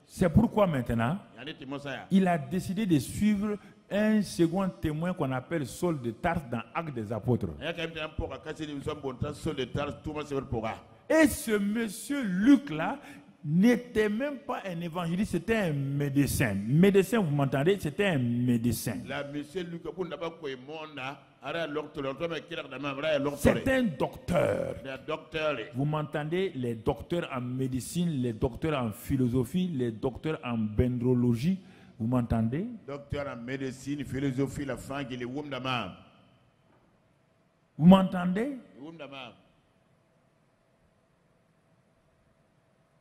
c'est pourquoi maintenant, il a décidé de suivre un second témoin qu'on appelle Saul de Tarse dans Actes des apôtres. Et ce monsieur Luc là n'était même pas un évangéliste, c'était un médecin. Médecin, vous m'entendez? C'était un médecin. C'est un docteur. Vous m'entendez? Les docteurs en médecine, les docteurs en philosophie, les docteurs en bendrologie. Vous m'entendez? Docteur en médecine, philosophie, la fin qui est Wumdama. Vous m'entendez?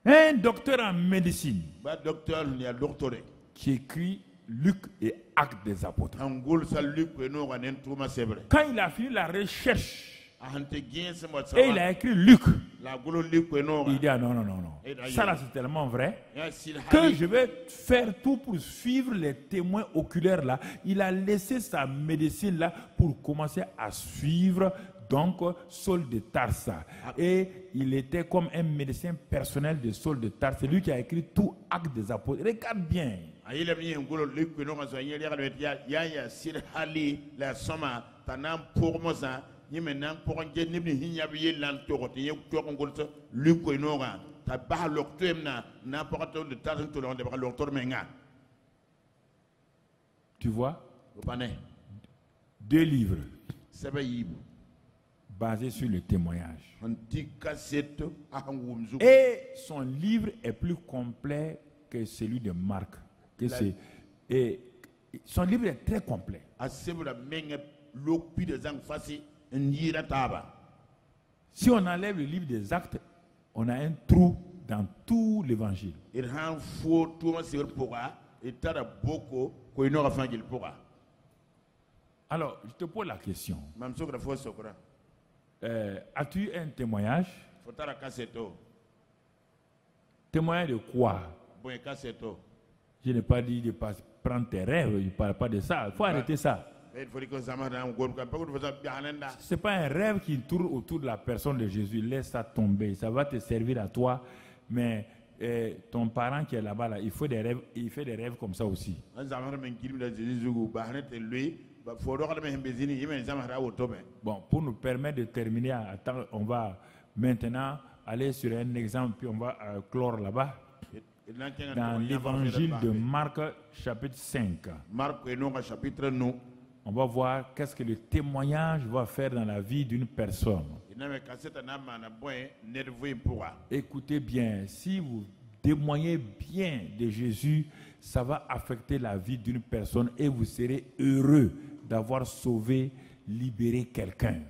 Un docteur en médecine qui écrit Luc et Actes des apôtres. Quand il a fini la recherche et il a écrit Luc, il dit ah, non. Ça là c'est tellement vrai que je vais faire tout pour suivre les témoins oculaires là. Il a laissé sa médecine là pour commencer à suivre donc Saul de Tarse. Et il était comme un médecin personnel de Saul de Tarse. C'est lui qui a écrit tout Actes des apôtres. Regarde bien. Tu vois? Deux livres basés sur le témoignage. Et son livre est plus complet que celui de Marc. Et son livre est très complet. Si on enlève le livre des Actes, on a un trou dans tout l'évangile. Alors, je te pose la question. As-tu un témoignage? Témoignage de quoi? Je n'ai pas dit de prendre tes rêves, je ne parle pas de ça. Il faut arrêter ça. Ce n'est pas un rêve qui tourne autour de la personne de Jésus. Laisse ça tomber. Ça va te servir à toi. Mais ton parent qui est là-bas, là, il fait des rêves comme ça aussi. Bon, pour nous permettre de terminer, on va maintenant aller sur un exemple, puis on va clore là-bas. dans l'évangile de Marc chapitre 5. On va voir qu'est-ce que le témoignage va faire dans la vie d'une personne. Écoutez bien, si vous témoignez bien de Jésus, ça va affecter la vie d'une personne et vous serez heureux d'avoir sauvé, libéré quelqu'un.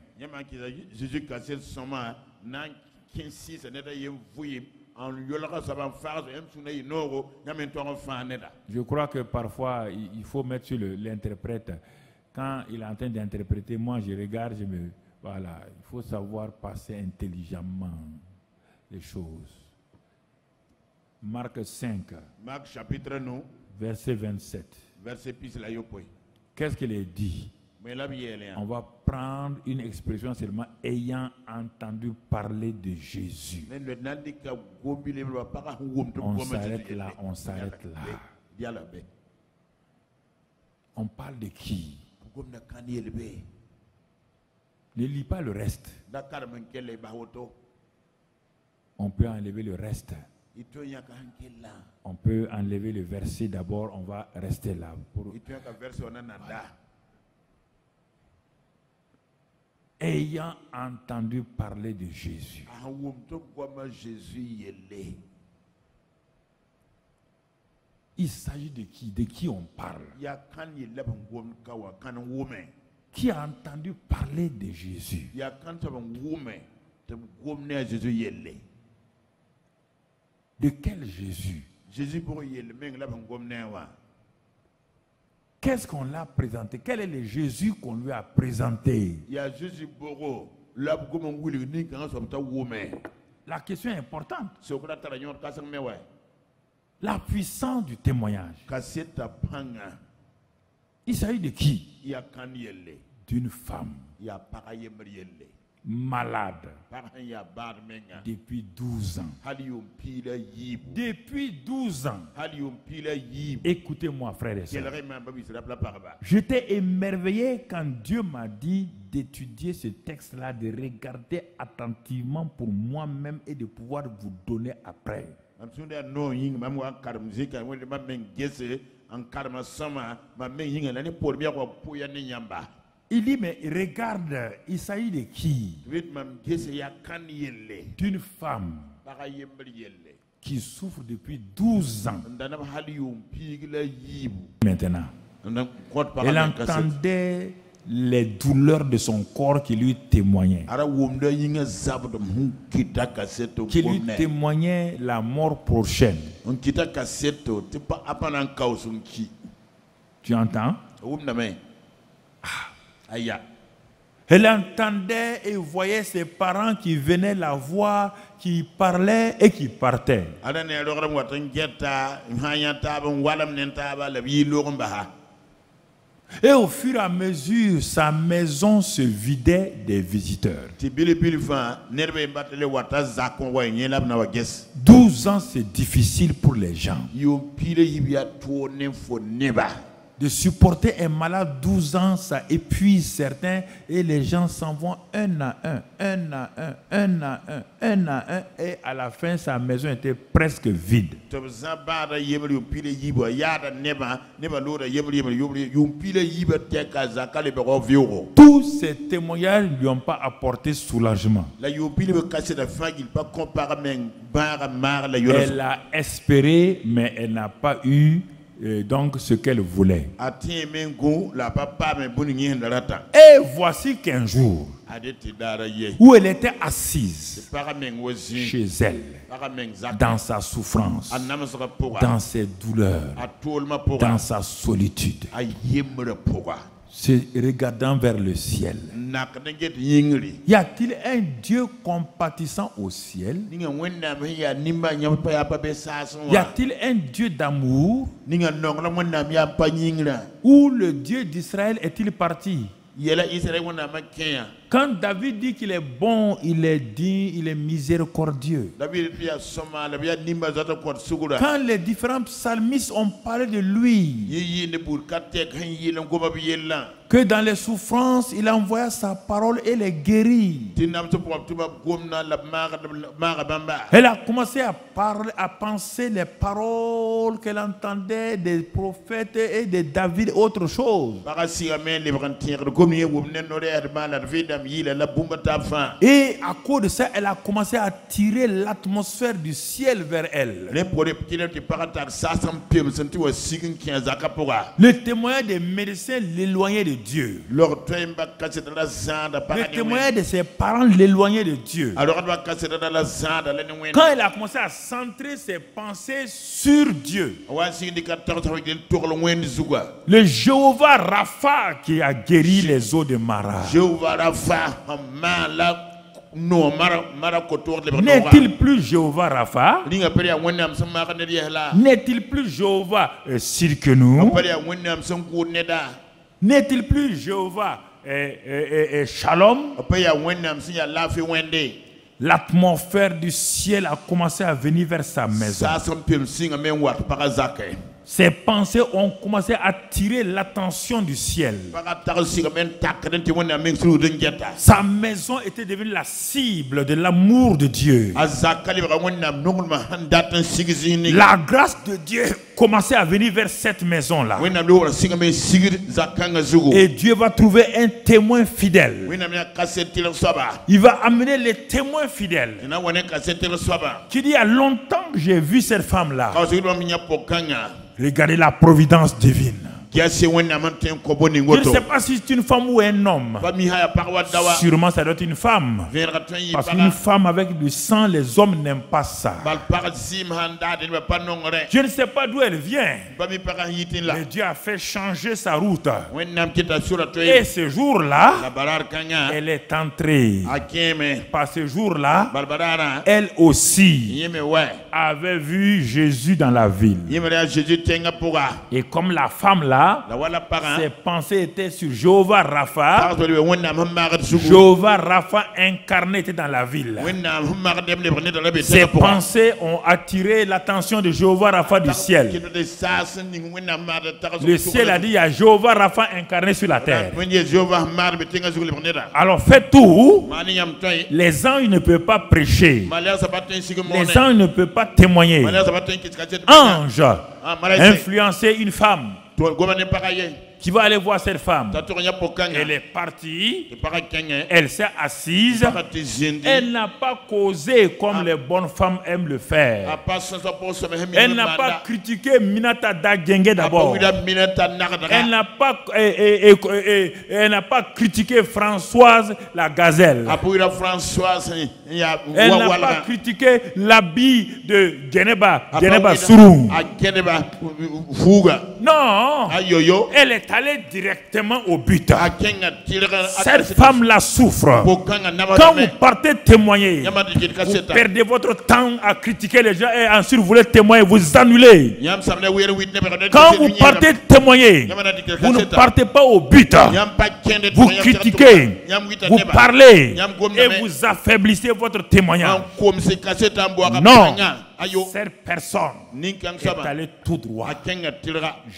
Je crois que parfois il faut mettre sur l'interprète. Quand il est en train d'interpréter, moi je regarde, voilà, il faut savoir passer intelligemment les choses. Marc 5, Marc chapitre 9, verset 27. Qu'est-ce qu'il est dit? On va prendre une expression seulement ayant entendu parler de Jésus. On s'arrête là, on s'arrête là. On parle de qui? Ne lis pas le reste. On peut enlever le reste. On peut enlever le verset d'abord, on va rester là. Ayant entendu parler de Jésus. Il s'agit de qui? De qui on parle? Qui a entendu parler de Jésus? De quel Jésus? Qu'est-ce qu'on l'a présenté? Quel est le Jésus qu'on lui a présenté? La question est importante. La puissance du témoignage. Il s'agit de qui? D'une femme malade depuis 12 ans. Depuis 12 ans. Écoutez-moi, frères et sœurs. J'étais émerveillé quand Dieu m'a dit d'étudier ce texte-là, de regarder attentivement pour moi-même et de pouvoir vous donner après. Il dit, mais regarde, il s'agit de qui? D'une femme qui souffre depuis 12 ans. Maintenant, elle entendait les douleurs de son corps qui lui témoignaient. Qui lui témoignaient la mort prochaine. Tu entends? Elle entendait et voyait ses parents qui venaient la voir, qui parlaient et qui partaient. Et au fur et à mesure, sa maison se vidait des visiteurs. 12 ans, c'est difficile pour les gens. De supporter un malade 12 ans, ça épuise certains et les gens s'en vont un à un, et à la fin, sa maison était presque vide. Tous ces témoignages ne lui ont pas apporté soulagement. Elle a espéré, mais elle n'a pas eu donc ce qu'elle voulait. Et voici qu'un jour, où elle était assise chez elle, dans sa souffrance, dans ses douleurs, dans sa solitude, se regardant vers le ciel. Y a-t-il un Dieu compatissant au ciel? Y a-t-il un Dieu d'amour? Où le Dieu d'Israël est-il parti? Quand David dit qu'il est bon, il est digne, il est miséricordieux. Quand les différents psalmistes ont parlé de lui, que dans les souffrances, il a envoyé sa parole et les guérit. Elle a commencé à parler, à penser les paroles qu'elle entendait des prophètes et de David, autre chose. Et à cause de ça, elle a commencé à attirer l'atmosphère du ciel vers elle. Le témoignage des médecins l'éloignait de Dieu. Le témoignage de ses parents l'éloignait de Dieu. Quand elle a commencé à centrer ses pensées sur Dieu, le Jéhovah Rapha qui a guéri les eaux de Mara, n'est-il plus Jéhovah Rapha? N'est-il plus Jéhovah Sirkenou? N'est-il plus Jéhovah Shalom? L'atmosphère du ciel a commencé à venir vers sa maison. Ses pensées ont commencé à attirer l'attention du ciel. Sa maison était devenue la cible de l'amour de Dieu. La grâce de Dieu commençait à venir vers cette maison-là. Et Dieu va trouver un témoin fidèle. Il va amener les témoins fidèles. Qui dit, il y a longtemps que j'ai vu cette femme-là. Regardez la providence divine. Je ne sais pas si c'est une femme ou un homme. Sûrement ça doit être une femme. Parce qu'une femme avec du sang, les hommes n'aiment pas ça. Je ne sais pas d'où elle vient. Mais Dieu a fait changer sa route. Et ce jour-là, elle est entrée. Par ce jour-là, elle aussi avait vu Jésus dans la ville. Et comme la femme là, ses pensées étaient sur Jéhovah Rapha. Jéhovah Rapha incarné était dans la ville. Ses pensées ont attiré l'attention de Jéhovah Rapha du ciel. Le ciel a dit, il y a Jéhovah Rapha incarné sur la terre. Alors faites tout. Les anges ne peuvent pas prêcher. Les anges ne peuvent pas témoigner. Ange influencer une femme qui va aller voir cette femme. Elle est partie, elle s'est assise, elle n'a pas causé comme les bonnes femmes aiment le faire. Elle n'a pas critiqué Minata Dagenge d'abord. Elle n'a pas critiqué Françoise la gazelle. Elle n'a pas critiqué l'habit de Geneba Sourou. Non, elle est allée directement au but. Cette femme-là souffre. Quand vous partez témoigner, vous perdez votre temps à critiquer les gens et ensuite vous voulez témoigner, vous annulez. Quand vous partez témoigner, vous ne partez pas au but. Vous critiquez, vous parlez et vous affaiblissez votre témoignage. Non. Cette personne est allée tout droit.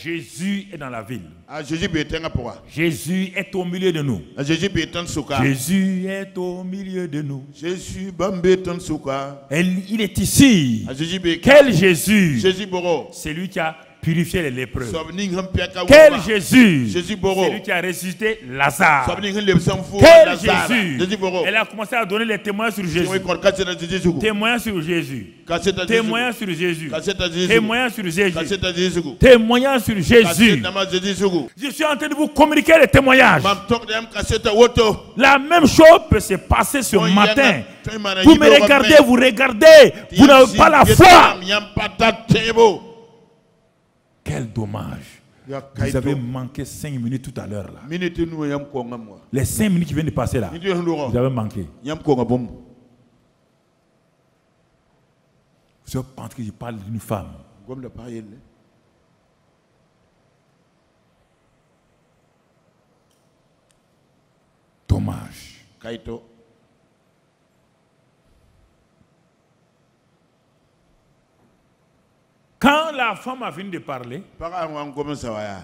Jésus est dans la ville. Jésus est au milieu de nous. Jésus est au milieu de nous. Il est ici. Quel Jésus? C'est lui qui a purifier les lépreux. Quel Jésus? C'est lui qui a ressuscité Lazare. Quel Jésus? Elle a commencé à donner les témoins sur Jésus. Témoins sur Jésus. Témoins sur Jésus. Témoins sur Jésus. Témoins sur Jésus. Je suis en train de vous communiquer les témoignages. La même chose peut se passer ce matin. Vous me regardez, vous regardez. Vous n'avez pas la foi. Quel dommage. Vous avez manqué 5 minutes tout à l'heure là. Les 5 minutes qui viennent de passer là, vous avez manqué. Je pense que je parle d'une femme. Dommage. Kaito. Quand la femme a fini de parler,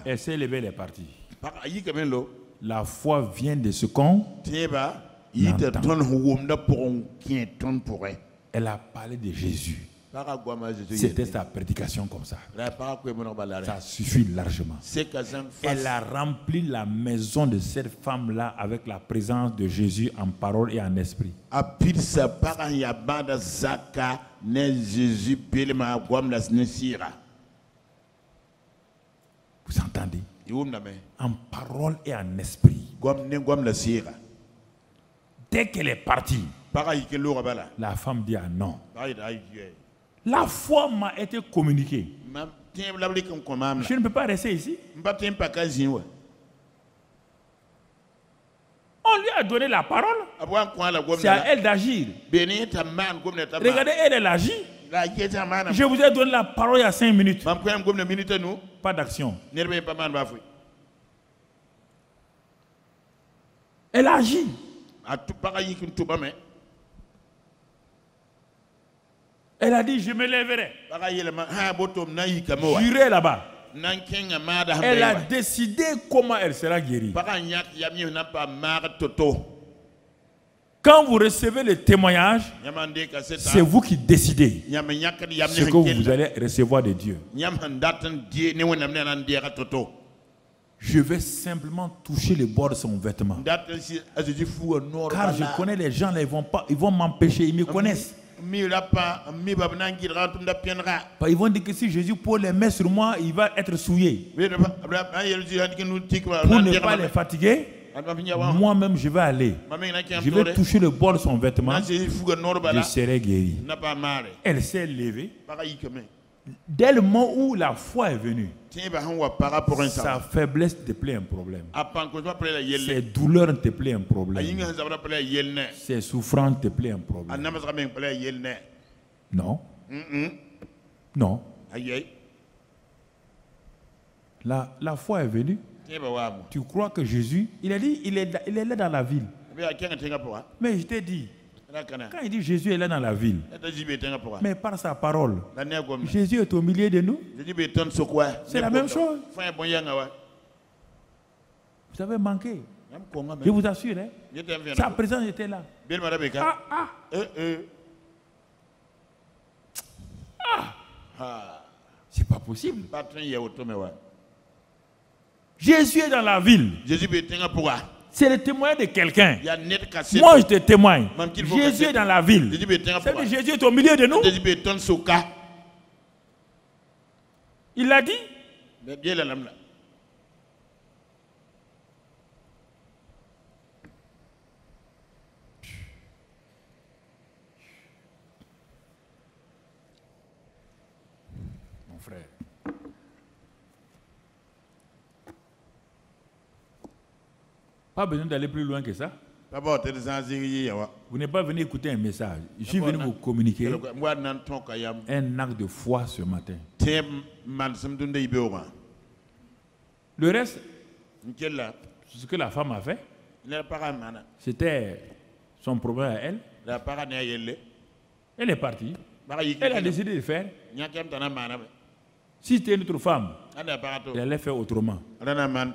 elle s'est levée, elle est partie. La foi vient de ce qu'on entend. Elle a parlé de Jésus. C'était sa prédication comme ça. Ça suffit largement. Elle a rempli la maison de cette femme-là avec la présence de Jésus en parole et en esprit. Vous entendez? En parole et en esprit. Dès qu'elle est partie, la femme dit ah non. La foi m'a été communiquée. Je ne peux pas rester ici. On lui a donné la parole. C'est à elle d'agir. Regardez, elle agit. Je vous ai donné la parole il y a 5 minutes. Pas d'action. Elle agit. Elle a dit, je me lèverai. J'irai là-bas. Elle a décidé comment elle sera guérie. Quand vous recevez le témoignage, c'est vous qui décidez ce que vous allez recevoir de Dieu. Je vais simplement toucher le bord de son vêtement. Car je connais les gens, là, ils vont m'empêcher, ils me connaissent. Ils vont dire que si Jésus pose les mains sur moi, il va être souillé. Pour ne pas les fatiguer, moi-même je vais aller. Je vais toucher le bord de son vêtement. Je serai guéri. Elle s'est levée. Dès le moment où la foi est venue, sa faiblesse te plaît un problème. Ses douleurs te plaît un problème. Ses souffrances te plaît un problème. Non. Non. La foi est venue. Tu crois que Jésus, il a dit, il est là dans la ville. Mais je t'ai dit, quand il dit Jésus est là dans la ville, mais par sa parole, Jésus est au milieu de nous. C'est la même chose. Vous avez manqué. Je vous assure, hein? Sa présence était là. C'est pas possible. Jésus est dans la ville. C'est le témoignage de quelqu'un. Moi, je te témoigne. Jésus est dans la ville. C'est-à-dire Jésus est au milieu de nous. Il l'a dit. Mon frère. Pas besoin d'aller plus loin que ça. Vous n'êtes pas venu écouter un message. Je suis venu vous communiquer un acte de foi ce matin. Le reste, ce que la femme a fait, c'était son problème à elle. Elle est partie. Elle a décidé de faire. Si c'était une autre femme, elle allait faire autrement.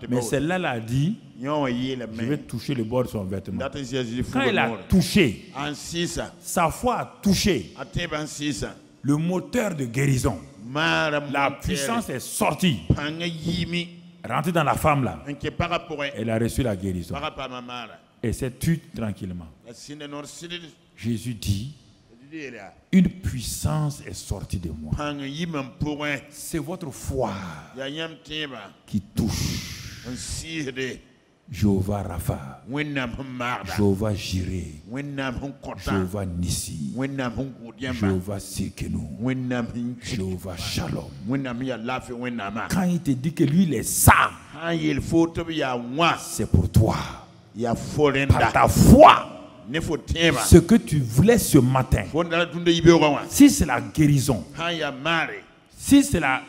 Mais celle-là a dit, je vais toucher le bord de son vêtement. Quand elle a touché, sa foi a touché le moteur de guérison. La puissance est sortie, rentrée dans la femme là. Elle a reçu la guérison. Et s'est tue tranquillement. Jésus dit, une puissance est sortie de moi. C'est votre foi qui touche. Jéhovah Rapha, Jéhovah Jireh, Jéhovah Nissi, Jéhovah Sikenu, Jéhovah Shalom. Quand il te dit que lui il est ça, c'est pour toi. Par ta foi. Ce que tu voulais ce matin, si c'est la guérison, si c'est la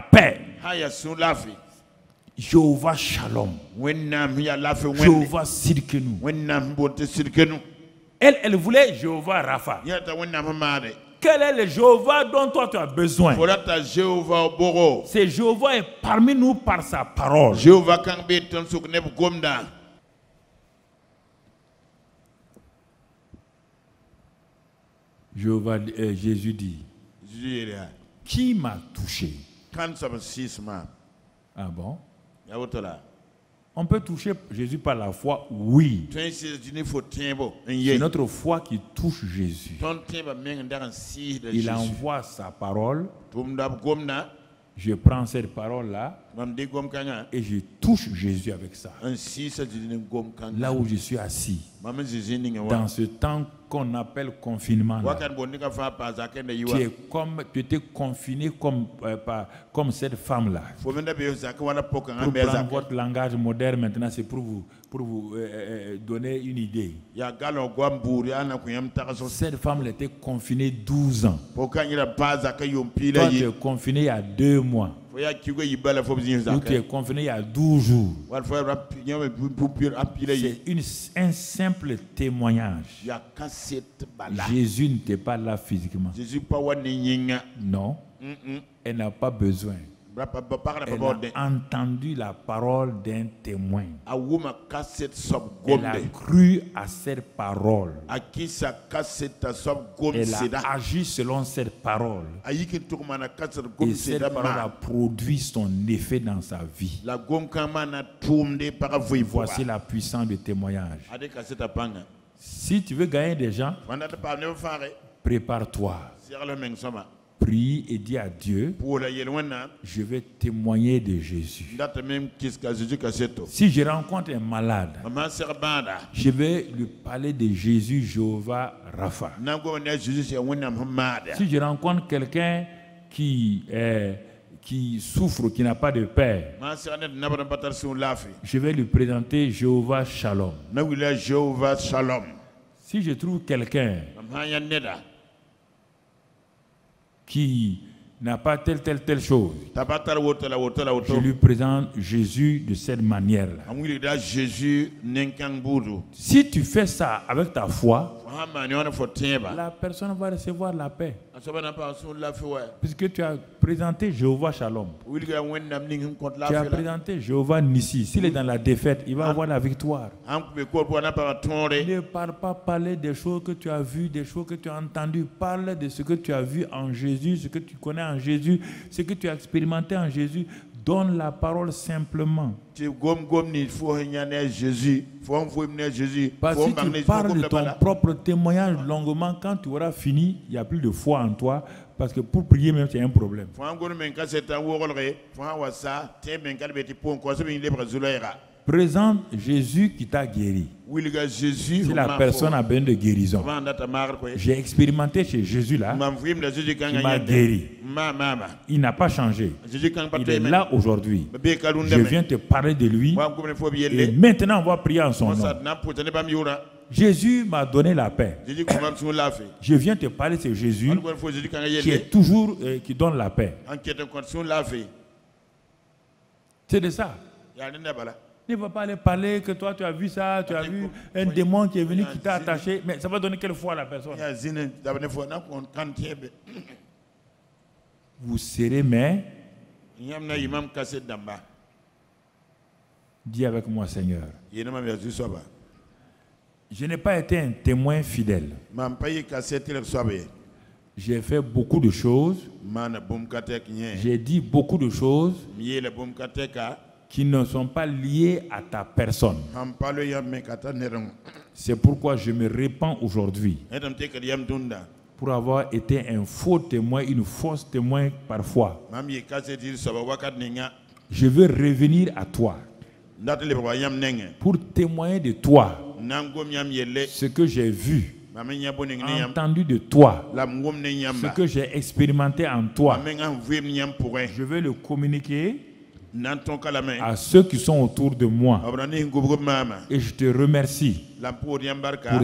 paix, Jéhovah Shalom. Jéhovah Sidkenu. Elle voulait Jéhovah Rapha. Quel est le Jéhovah dont toi tu as besoin? C'est Jéhovah est parmi nous par sa parole. Jéhovah, Jésus dit, qui m'a touché? Ah bon? On peut toucher Jésus par la foi, oui. C'est notre foi qui touche Jésus. Il envoie sa parole. Je prends cette parole-là et je touche Jésus avec ça. Là où je suis assis, dans ce temps qu'on appelle confinement, là, tu étais confiné comme cette femme-là. Pour prendre votre langage moderne maintenant, c'est pour vous donner une idée. Cette femme était confinée 12 ans. Toi, tu es confiné il y a 2 mois. Ou tu es confiné il y a 12 jours. C'est un simple témoignage. Jésus n'était pas là physiquement. Non. Elle n'a pas besoin. Elle a entendu la parole d'un témoin. Elle a cru à cette parole. Elle a agi selon cette parole. Et cette parole a produit son effet dans sa vie. Voici la puissance du témoignage. Si tu veux gagner des gens, prépare-toi. Prie et dis à Dieu, je vais témoigner de Jésus. Si je rencontre un malade, je vais lui parler de Jésus, Jéhovah Rapha. Si je rencontre quelqu'un qui souffre, qui n'a pas de père, je vais lui présenter Jéhovah Shalom. Si je trouve quelqu'un qui n'a pas telle chose, je lui présente Jésus de cette manière-là. Si tu fais ça avec ta foi, la personne va recevoir la paix. Puisque tu as présenté Jéhovah Shalom. Tu as présenté Jéhovah Nissi. S'il est dans la défaite, il va avoir la victoire. Ne parle des choses que tu as vues, des choses que tu as entendues. Parle de ce que tu as vu en Jésus, ce que tu connais en Jésus, ce que tu as expérimenté en Jésus. Donne la parole simplement. Parce que si tu parles de ton propre témoignage longuement, quand tu auras fini, il n'y a plus de foi en toi. Parce que pour prier même, c'est un problème. Présente Jésus qui t'a guéri. Si la personne a besoin de guérison, j'ai expérimenté chez Jésus là, il m'a guéri. Il n'a pas changé. Il est là aujourd'hui. Je viens te parler de lui. Et maintenant, on va prier en son nom. Jésus m'a donné la paix. Je viens te parler de Jésus qui est toujours qui donne la paix. C'est de ça. Il ne va pas aller parler que toi tu as vu ça, tu as vu un démon qui est venu qui t'a attaché, mais ça va donner quelle foi à la personne? Vous serez mais dis avec moi, Seigneur. Je n'ai pas été un témoin fidèle. J'ai fait beaucoup de choses. J'ai dit beaucoup de choses qui ne sont pas liées à ta personne. C'est pourquoi je me répands aujourd'hui pour avoir été un faux témoin, une fausse témoin parfois. Je veux revenir à toi pour témoigner de toi ce que j'ai vu, entendu de toi, ce que j'ai expérimenté en toi. Je vais le communiquer à ceux qui sont autour de moi. Et je te remercie pour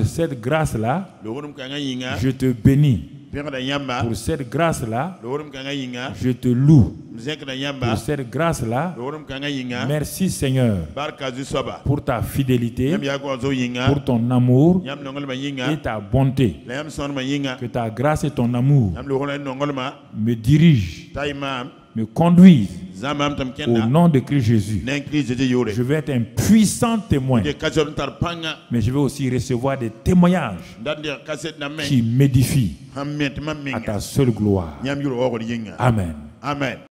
cette grâce-là. Je te bénis Pour cette grâce-là, je te loue. Pour cette grâce-là, merci Seigneur pour ta fidélité, pour ton amour et ta bonté. Que ta grâce et ton amour me dirigent, me conduisent au nom de Christ Jésus. Je vais être un puissant témoin, mais je vais aussi recevoir des témoignages qui m'édifient à ta seule gloire. Amen. Amen.